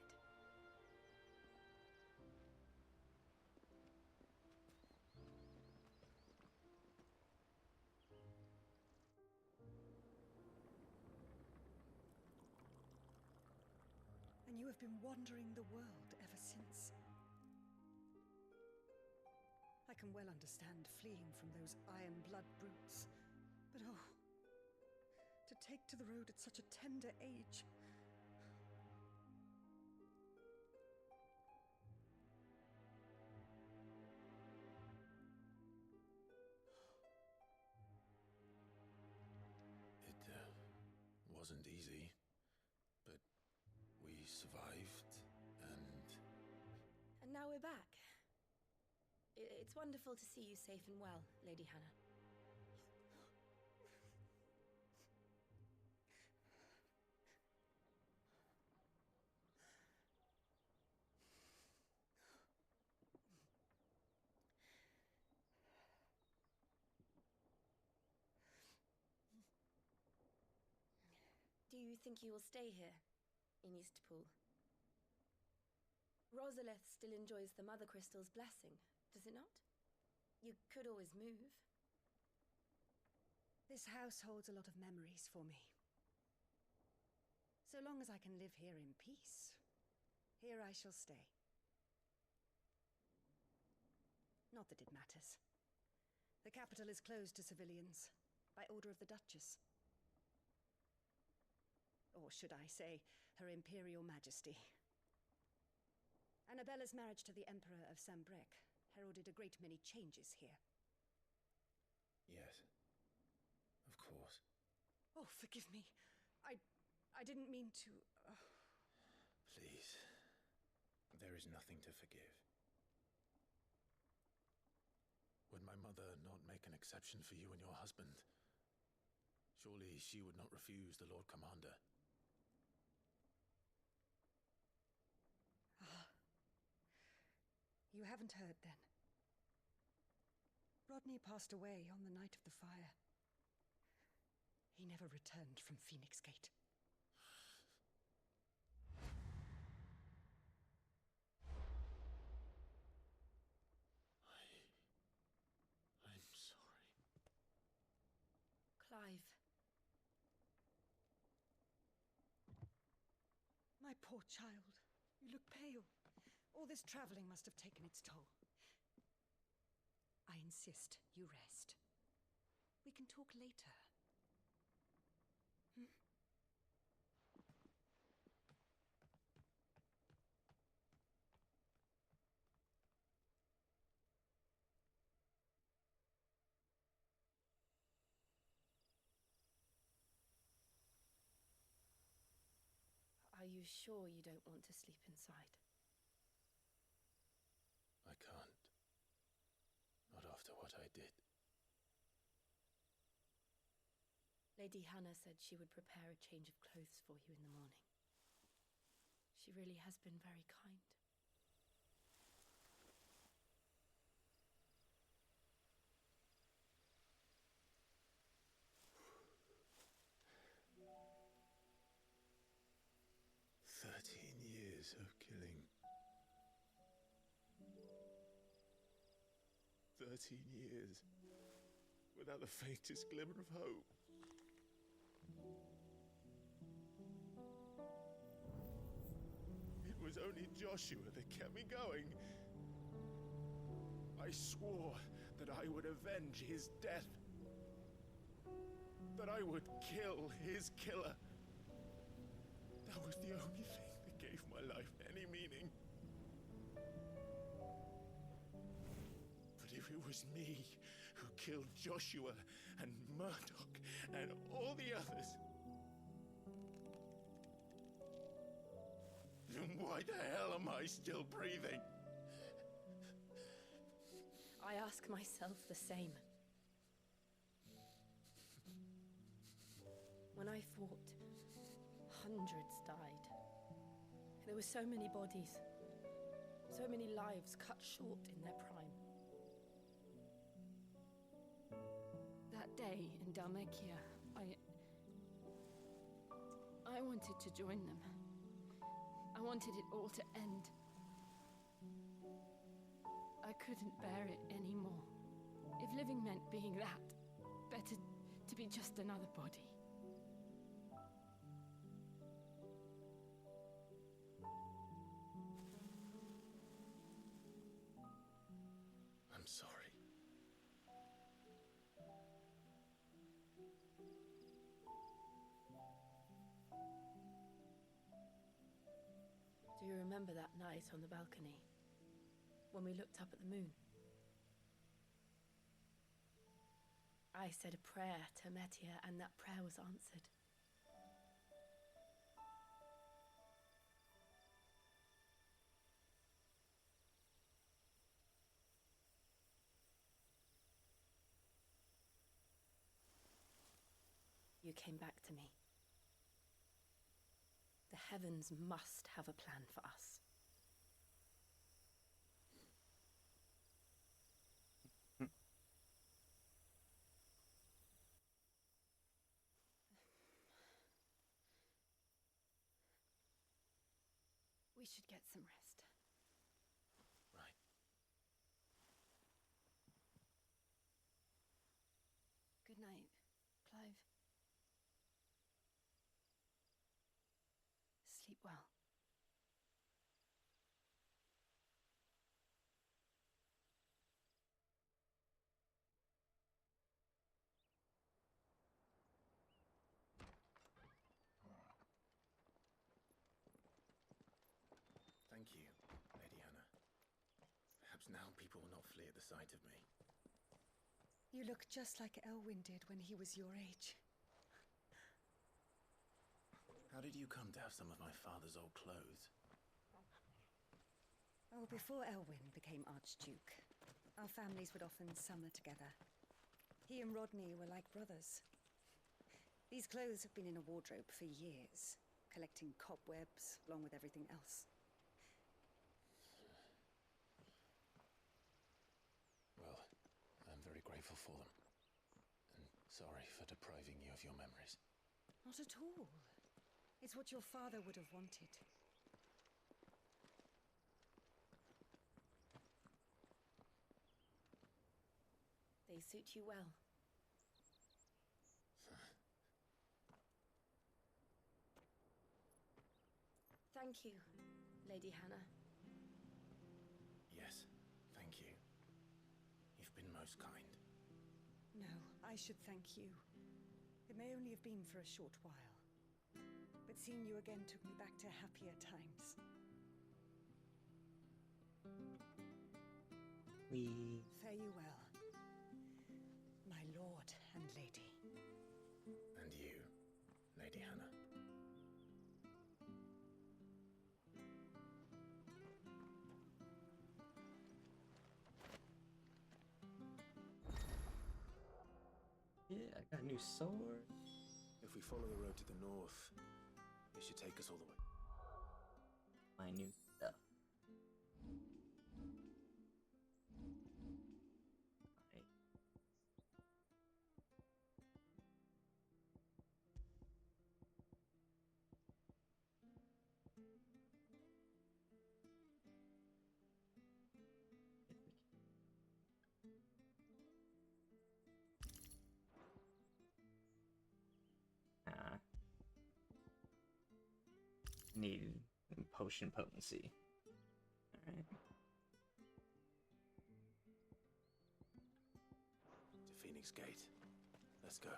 And you have been wandering the world ever since. I can well understand fleeing from those iron blood brutes, but oh, to take to the road at such a tender age. It wasn't easy, but we survived, and... And now we're back. It's wonderful to see you safe and well, Lady Hannah. Do you think you will stay here, in Eastpool? Rosalith still enjoys the Mother Crystal's blessing, does it not? You could always move. This house holds a lot of memories for me. So long as I can live here in peace, here I shall stay. Not that it matters. The capital is closed to civilians, by order of the Duchess. Or should I say, Her Imperial Majesty. Annabella's marriage to the Emperor of Sambrec heralded a great many changes here. Yes, of course. Oh, forgive me. I didn't mean to... Please. There is nothing to forgive. Would my mother not make an exception for you and your husband? Surely she would not refuse the Lord Commander. You haven't heard, then. Rodney passed away on the night of the fire. He never returned from Phoenix Gate. I'm sorry. Clive. My poor child. You look pale. All this traveling must have taken its toll. I insist you rest. We can talk later. Are you sure you don't want to sleep inside? I can't. Not after what I did. Lady Hannah said she would prepare a change of clothes for you in the morning. She really has been very kind. Of killing. 13 13 years without the faintest glimmer of hope. It was only Joshua that kept me going. I swore that I would avenge his death. That I would kill his killer. That was the only thing that gave my life any meaning. But if it was me who killed Joshua and Murdoch and all the others, then why the hell am I still breathing? I ask myself the same. When I fought, hundreds died. There were so many bodies, so many lives cut short in their prime. That day in Dhalmekia, I wanted to join them. I wanted it all to end. I couldn't bear it anymore. If living meant being that, better to be just another body. I'm sorry. Do you remember that night on the balcony, when we looked up at the moon? I said a prayer to Metia, and that prayer was answered. You came back to me. The heavens must have a plan for us. We should get some rest. Right. Good night, Clive. Sleep well. Thank you, Lady Hannah. Perhaps now people will not flee at the sight of me. You look just like Elwyn did when he was your age. How did you come to have some of my father's old clothes? Oh, before Elwyn became Archduke, our families would often summer together. He and Rodney were like brothers. These clothes have been in a wardrobe for years, collecting cobwebs along with everything else. Well, I'm very grateful for them. And sorry for depriving you of your memories. Not at all. It's what your father would have wanted. They suit you well. Thank you, Lady Hannah. Yes, thank you. You've been most kind. No, I should thank you. It may only have been for a short while, but seeing you again took me back to happier times. Fare you well, my lord and lady. And you, Lady Hannah. Yeah, I got a new sword. If we follow the road to the north, it should take us all the way. My new stuff. Right. need potion potency. Alright. To Phoenix Gate. Let's go.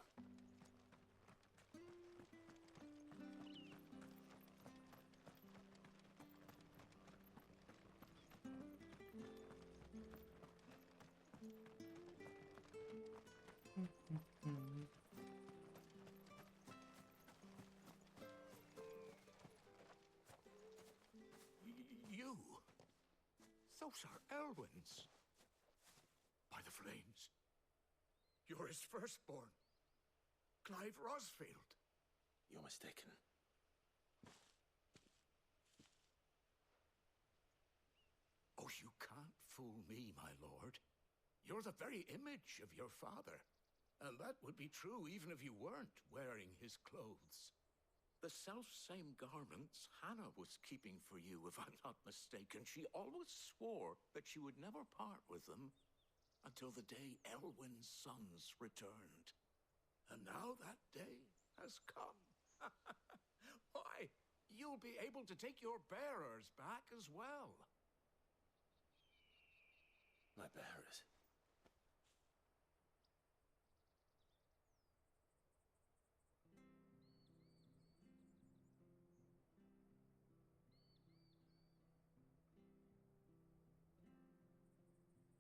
You? Those are Elwyn's. By the flames. You're his firstborn. Clive Rosfield. You're mistaken. Oh, you can't fool me, my lord. You're the very image of your father. And that would be true even if you weren't wearing his clothes. The self-same garments Hannah was keeping for you, if I'm not mistaken. She always swore that she would never part with them until the day Elwyn's sons returned. And now that day has come. Why, you'll be able to take your bearers back as well. My bearers.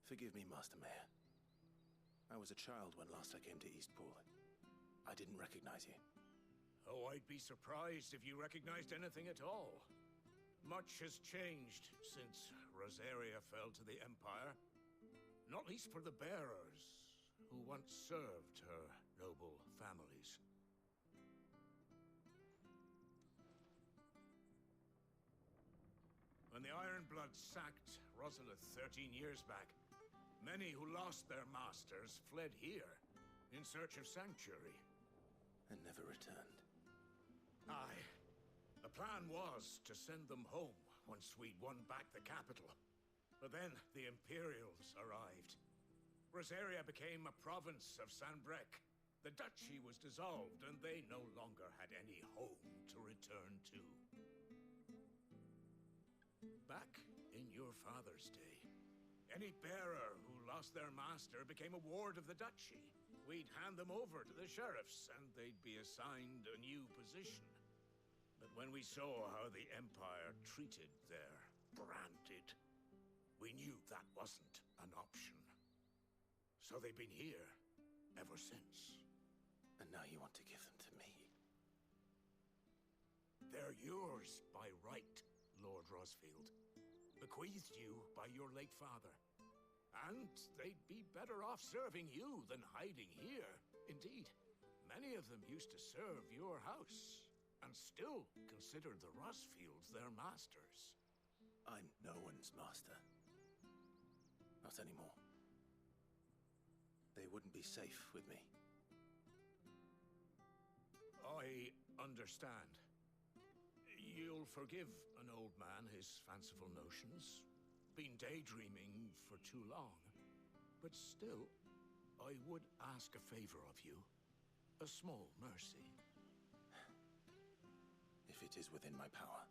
Forgive me, Master Mayor. I was a child when last I came to Eastpool. I didn't recognize you. Oh, I'd be surprised if you recognized anything at all. Much has changed since Rosaria fell to the Empire. Not least for the bearers, who once served her noble families. When the Ironbloods sacked Rosalith 13 years back, many who lost their masters fled here in search of sanctuary. And never returned. Aye. The plan was to send them home once we'd won back the capital. But then the Imperials arrived. Rosaria became a province of Sanbreque. The duchy was dissolved, and they no longer had any home to return to. Back in your father's day, any bearer who lost their master became a ward of the duchy. We'd hand them over to the sheriffs, and they'd be assigned a new position. But when we saw how the Empire treated their branded, we knew that wasn't an option. So they've been here ever since. And now you want to give them to me? They're yours by right, Lord Rosfield. Bequeathed you by your late father. And they'd be better off serving you than hiding here. Indeed, many of them used to serve your house, and still consider the Rosfields their masters. I'm no one's master. Not anymore. They wouldn't be safe with me. I understand. You'll forgive an old man his fanciful notions. Been daydreaming for too long. But still, I would ask a favor of you. A small mercy. If it is within my power.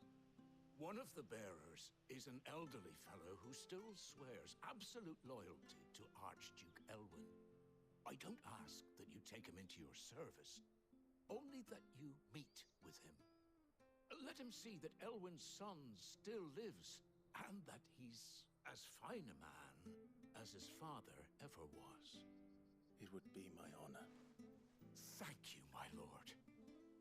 One of the bearers is an elderly fellow who still swears absolute loyalty to Archduke Elwyn. I don't ask that you take him into your service, only that you meet with him. Let him see that Elwyn's son still lives, and that he's as fine a man as his father ever was. It would be my honor. Thank you, my lord.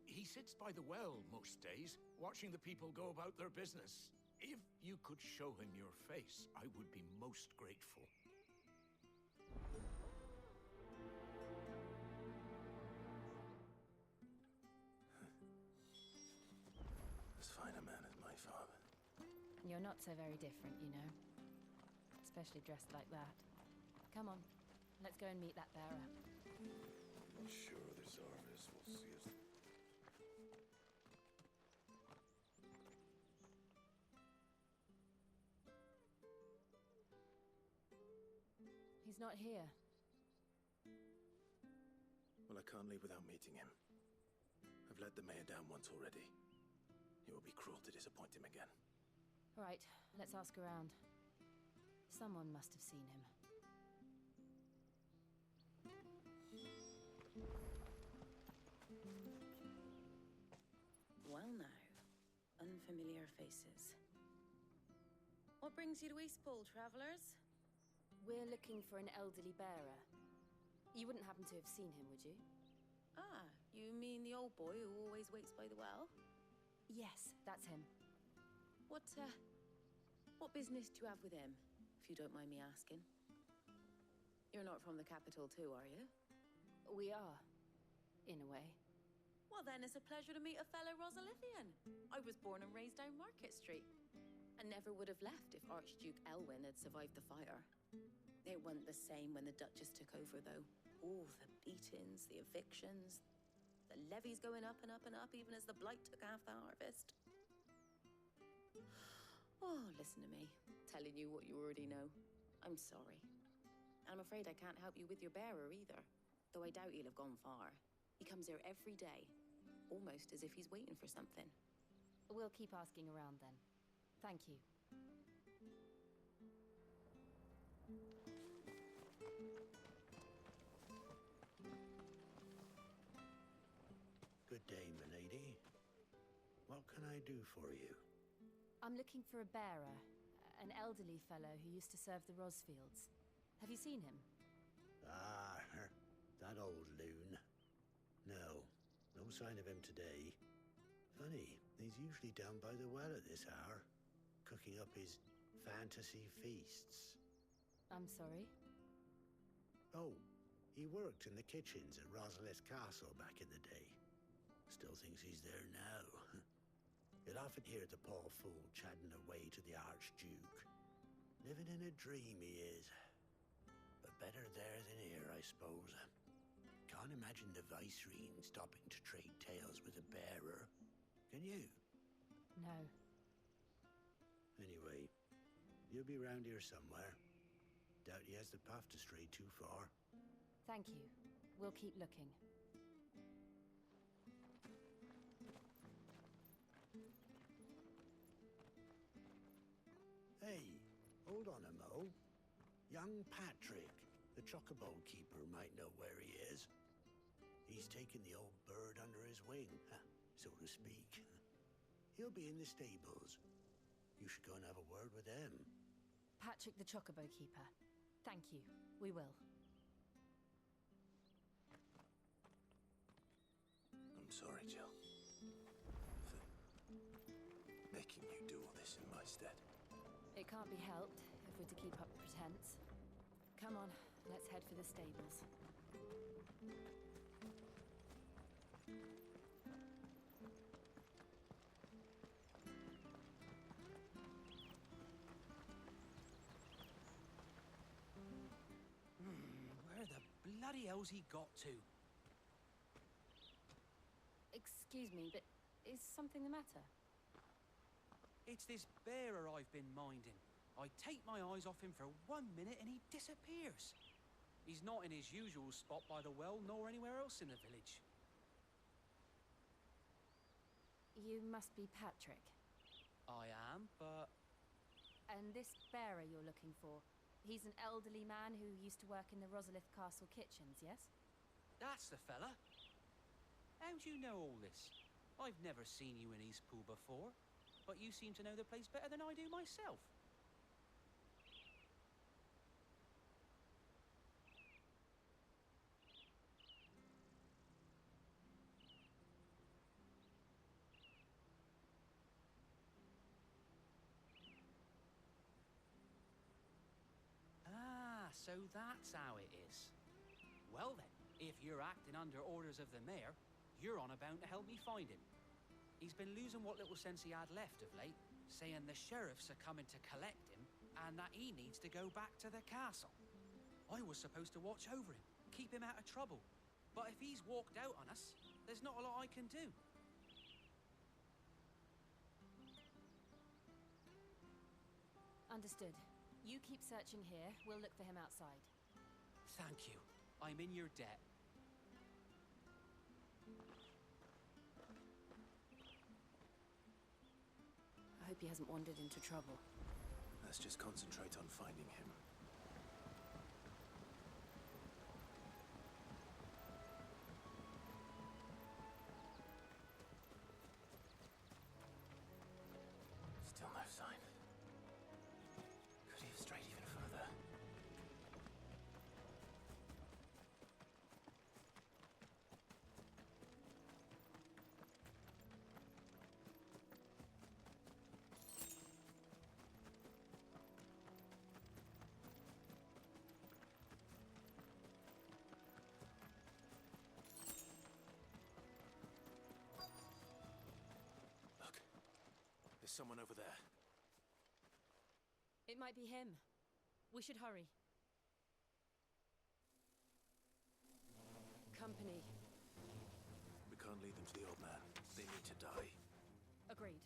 He sits by the well most days, watching the people go about their business. If you could show him your face, I would be most grateful. As fine a man as my father. You're not so very different, you know. Especially dressed like that. Come on, let's go and meet that bearer. I'm sure the Zarvis will see us. He's not here. Well, I can't leave without meeting him. I've let the mayor down once already. It would be cruel to disappoint him again. Right, let's ask around. Someone must have seen him. Well now, unfamiliar faces. What brings you to Eastpool, travellers? We're looking for an elderly bearer. You wouldn't happen to have seen him, would you? Ah, you mean the old boy who always waits by the well? Yes, that's him. What business do you have with him, if you don't mind me asking? You're not from the capital too, are you? We are, in a way. Well then, it's a pleasure to meet a fellow Rosalithian. I was born and raised down Market Street. And never would have left if Archduke Elwyn had survived the fire. It wasn't the same when the Duchess took over, though. Oh, the beatings, the evictions, the levies going up and up and up, even as the blight took half the harvest. Oh, listen to me, telling you what you already know. I'm sorry. I'm afraid I can't help you with your bearer either, though I doubt he'll have gone far. He comes here every day, almost as if he's waiting for something. We'll keep asking around then. Thank you. Good day, milady. What can I do for you? I'm looking for a bearer, an elderly fellow who used to serve the Rosfields. Have you seen him? Ah, that old loon. No sign of him today. Funny, he's usually down by the well at this hour, cooking up his fantasy feasts. I'm sorry? Oh, he worked in the kitchens at Rosalith Castle back in the day. Still thinks he's there now. You'll often hear the poor fool chatting away to the Archduke. Living in a dream he is. But better there than here, I suppose. Can't imagine the Vicereine stopping to trade tales with a bearer. Can you? No. Anyway, you'll be round here somewhere. Doubt he has the path to stray too far. Thank you. We'll keep looking. Hey, hold on a mo. Young Patrick, the chocobo keeper, might know where he is. He's taken the old bird under his wing, so to speak. He'll be in the stables. You should go and have a word with him. Patrick the chocobo keeper. Thank you. We will. I'm sorry, Jill. For making you do all this in my stead. It can't be helped if we're to keep up the pretense. Come on, let's head for the stables. Where the bloody hell's he got to? Excuse me, but is something the matter? It's this bearer I've been minding. I take my eyes off him for 1 minute and he disappears. He's not in his usual spot by the well, nor anywhere else in the village. You must be Patrick. I am, but... And this bearer you're looking for, he's an elderly man who used to work in the Rosalith Castle kitchens, yes? That's the fella. How do you know all this? I've never seen you in Eastpool before, but you seem to know the place better than I do myself. So that's how it is. Well then, if you're acting under orders of the mayor, you're on about to help me find him. He's been losing what little sense he had left of late, saying the sheriffs are coming to collect him and that he needs to go back to the castle. I was supposed to watch over him, keep him out of trouble. But if he's walked out on us, there's not a lot I can do. Understood. You keep searching here. We'll look for him outside. Thank you. I'm in your debt. Hope he hasn't wandered into trouble. Let's just concentrate on finding him. Still no sign. Could he have strayed even further? Look, there's someone over there. It might be him. We should hurry. Company. We can't lead them to the old man. They need to die. Agreed.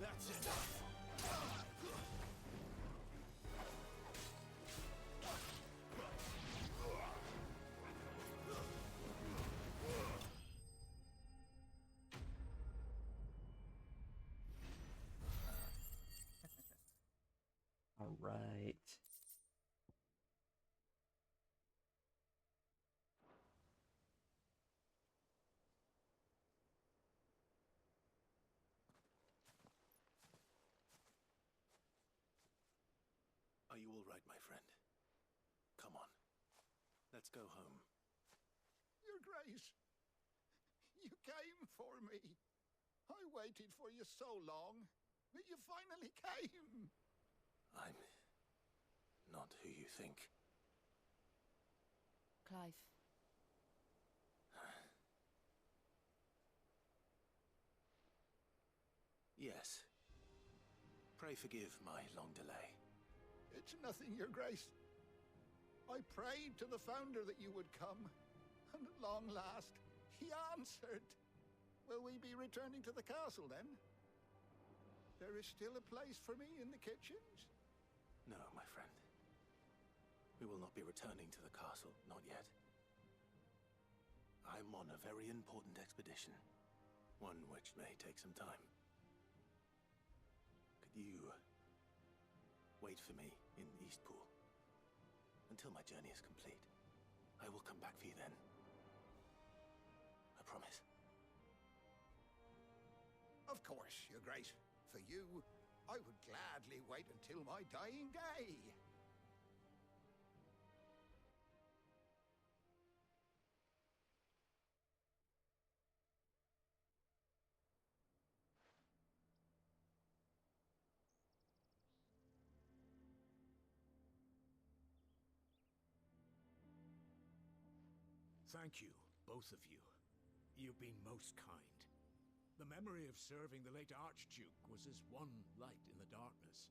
That's it. All right. Are you all right, my friend? Come on. Let's go home. Your Grace, you came for me. I waited for you so long, but you finally came. I'm not who you think. Clive. Yes. Pray forgive my long delay. It's nothing, Your Grace. I prayed to the Founder that you would come, and at long last, he answered. Will we be returning to the castle, then? There is still a place for me in the kitchens? No, my friend. We will not be returning to the castle, not yet. I'm on a very important expedition, one which may take some time. Could you wait for me in Eastpool until my journey is complete? I will come back for you then. I promise. Of course, Your Grace. For you, I would gladly wait until my dying day. Thank you, both of you. You've been most kind. The memory of serving the late Archduke was as one light in the darkness,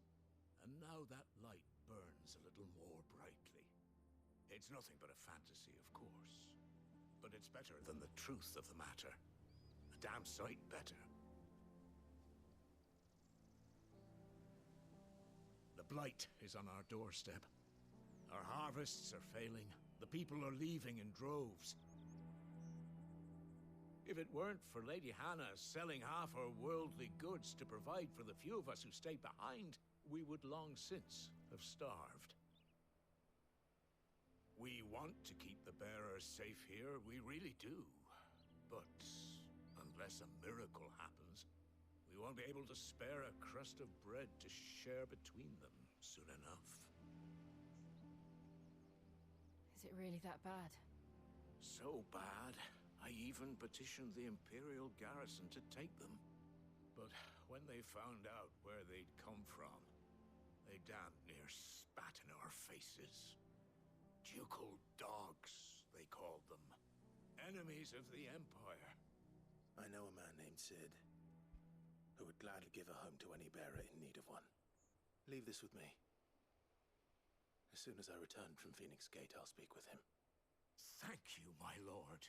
and now that light burns a little more brightly. It's nothing but a fantasy, of course, but it's better than the truth of the matter. A damn sight better. The blight is on our doorstep. Our harvests are failing. The people are leaving in droves. If it weren't for Lady Hannah selling half her worldly goods to provide for the few of us who stayed behind, we would long since have starved. We want to keep the bearers safe here, we really do. But unless a miracle happens, we won't be able to spare a crust of bread to share between them soon enough. Is it really that bad? So bad, I even petitioned the Imperial garrison to take them. But when they found out where they'd come from, they damn near spat in our faces. Ducal dogs, they called them. Enemies of the Empire. I know a man named Sid, who would gladly give a home to any bearer in need of one. Leave this with me. As soon as I return from Phoenix Gate, I'll speak with him. Thank you, my lord.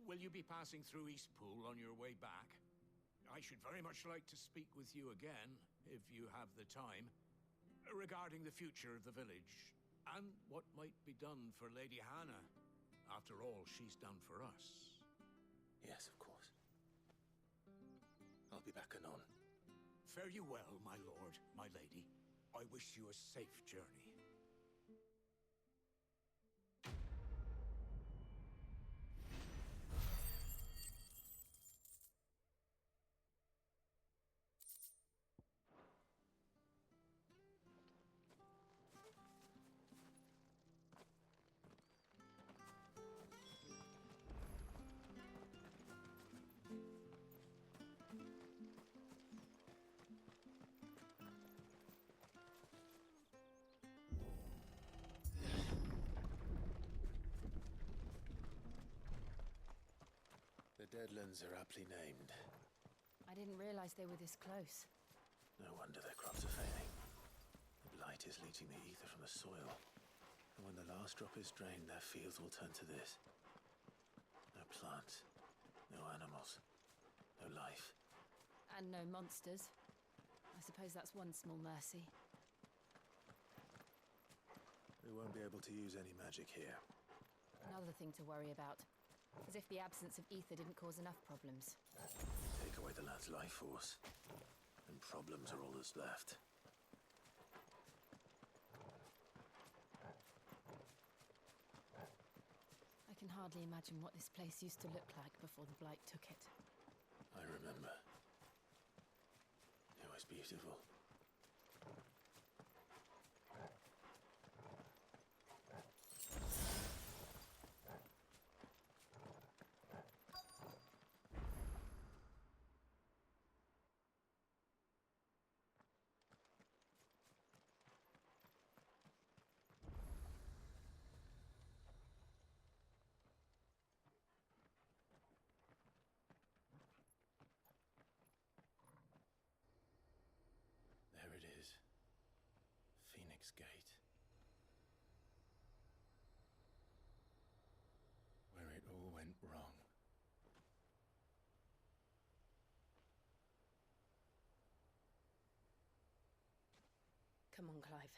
Will you be passing through Eastpool on your way back? I should very much like to speak with you again, if you have the time, regarding the future of the village, and what might be done for Lady Hannah, after all she's done for us. Yes, of course. I'll be back anon. Fare you well, my lord, my lady. I wish you a safe journey. The Deadlands are aptly named. I didn't realize they were this close. No wonder their crops are failing. The blight is leaching the ether from the soil. And when the last drop is drained, their fields will turn to this. No plants, no animals, no life. And no monsters. I suppose that's one small mercy. We won't be able to use any magic here. Another thing to worry about. As if the absence of ether didn't cause enough problems. Take away the lad's life force, and problems are all that's left. I can hardly imagine what this place used to look like before the Blight took it. I remember. It was beautiful. There it is. Phoenix Gate. Where it all went wrong. Come on, Clive.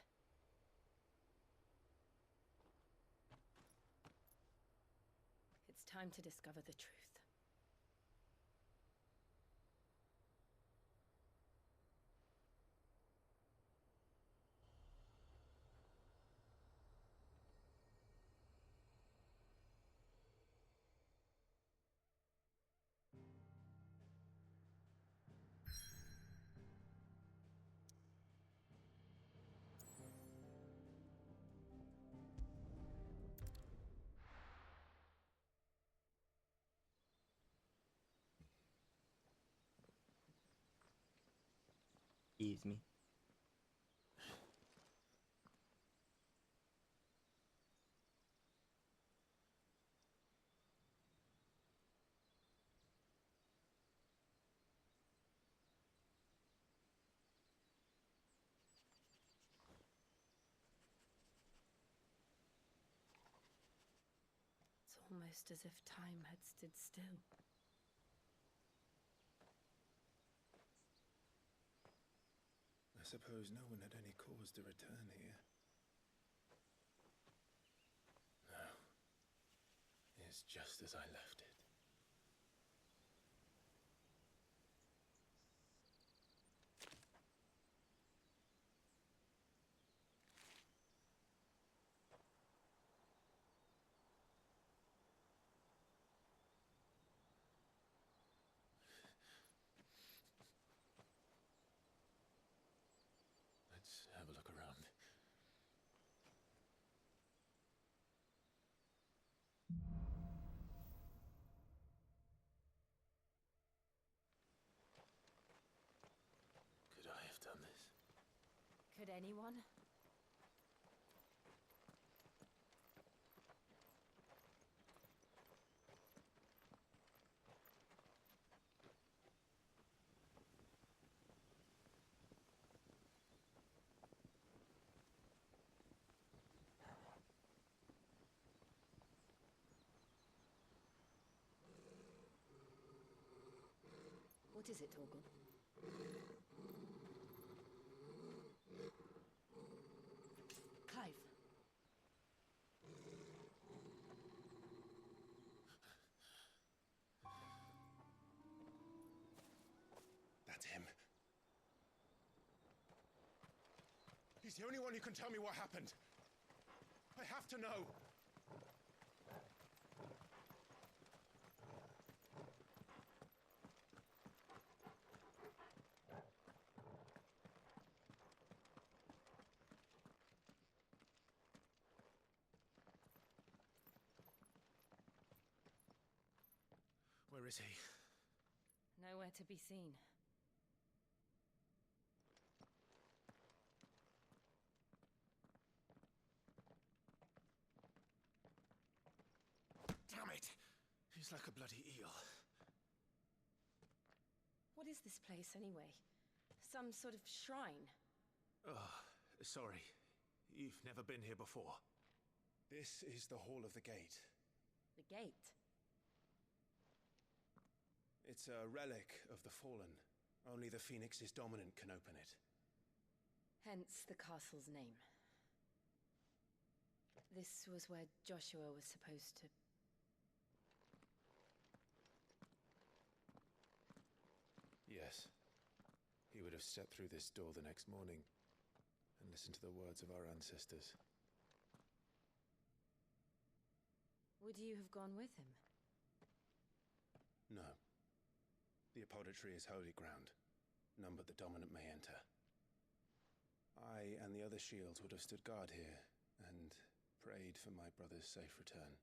It's time to discover the truth. Excuse me. It's almost as if time had stood still. I suppose no one had any cause to return here. No. It's just as I left it. Let's have a look around. Could anyone? What is it, Torgal? Clive. That's him. He's the only one who can tell me what happened. I have to know. Where is he? Nowhere to be seen. Damn it! He's like a bloody eel. What is this place, anyway? Some sort of shrine? Oh, sorry. You've never been here before. This is the Hall of the Gate. The gate? It's a relic of the Fallen. Only the Phoenix's dominant can open it. Hence the castle's name. This was where Joshua was supposed to... Yes. He would have stepped through this door the next morning and listened to the words of our ancestors. Would you have gone with him? No. The Apodatory is holy ground. None but the dominant may enter. I and the other shields would have stood guard here and prayed for my brother's safe return.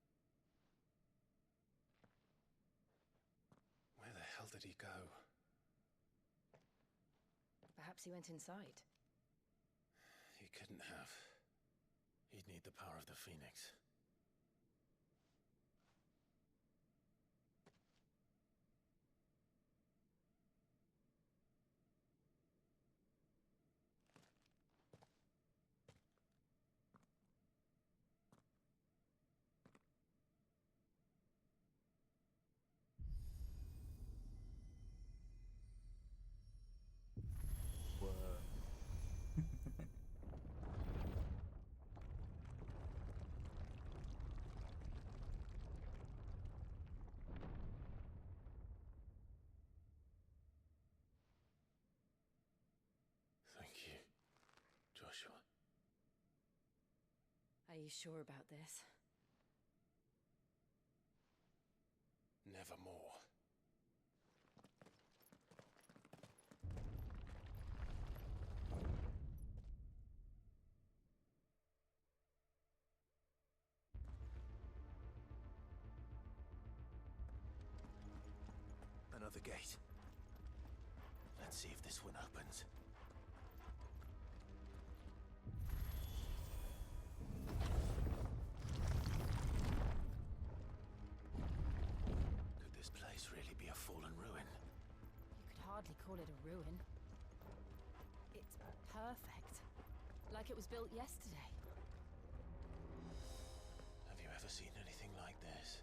Where the hell did he go? Perhaps he went inside. He couldn't have. He'd need the power of the Phoenix. Are you sure about this? Nevermore. Another gate. Let's see if this one opens. Could this place really be a fallen ruin? You could hardly call it a ruin. It's perfect. Like it was built yesterday. Have you ever seen anything like this?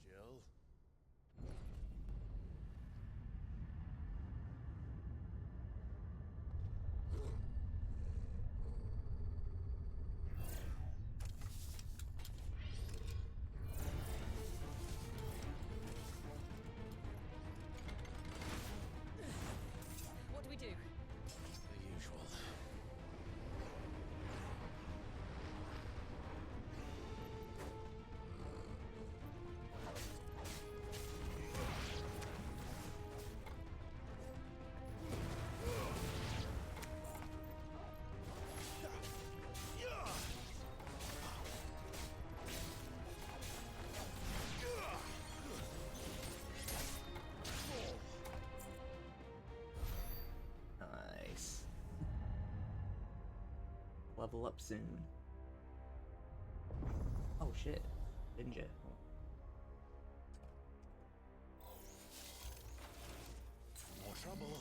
Jill? level up soon. Oh shit, ninja. More trouble.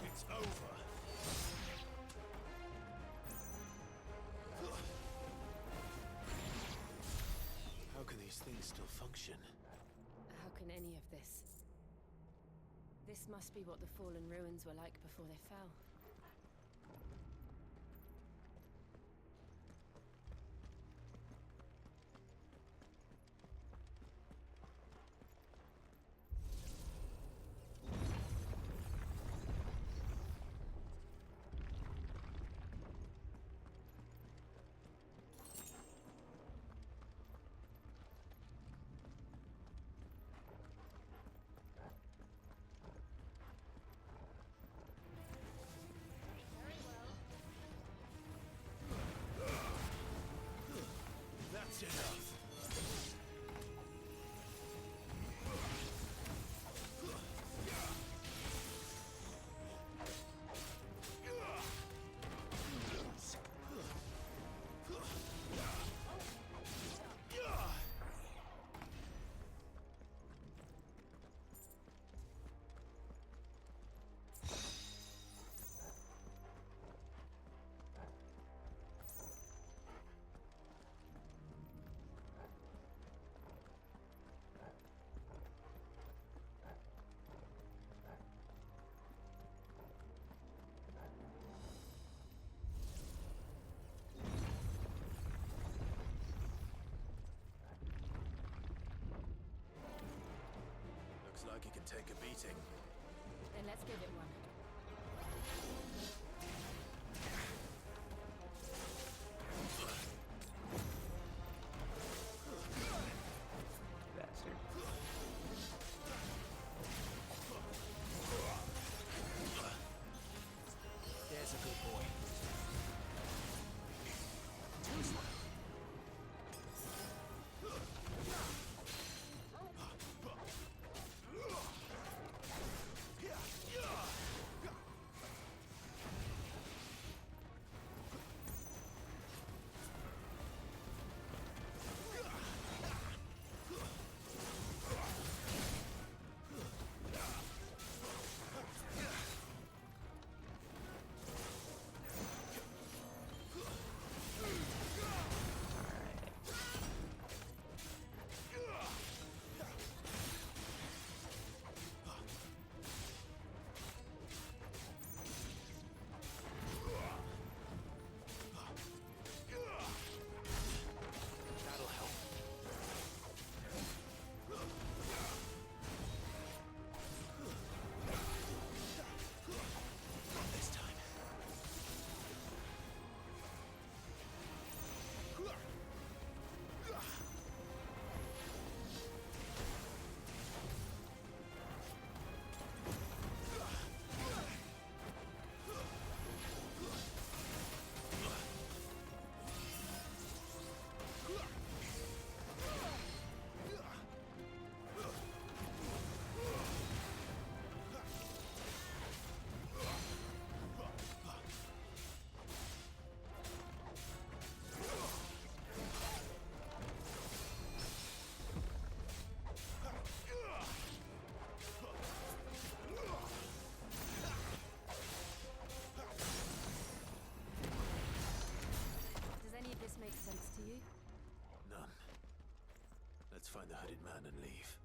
It's over. How can these things still function? How can any of this? This must be what the fallen ruins were like before they fell. That's enough. Looks like he can take a beating. Then let's give it one. Bastard. There's a good boy. That'll help. Not this time. Does any of this make sense to you? None. Let's find the hooded man and leave.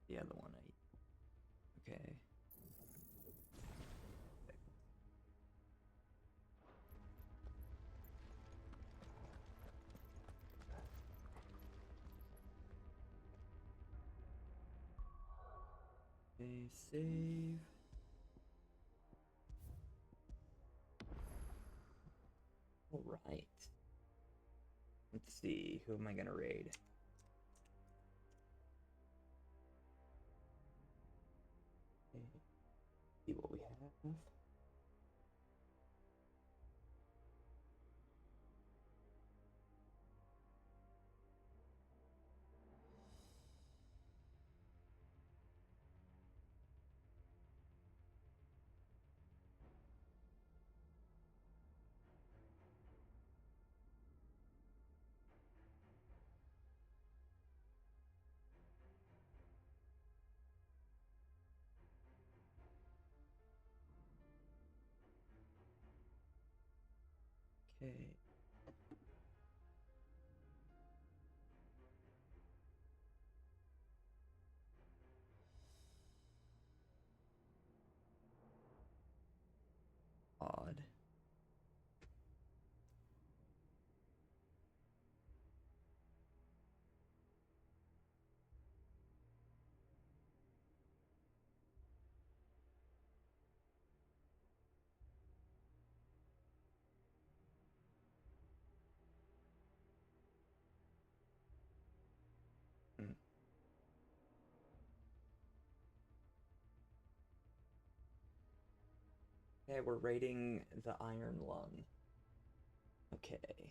The other one okay. Okay, save. All right. Let's see, who am I gonna raid? Okay. See what we have. Okay. Odd. Okay, we're raiding the Iron Lung. Okay.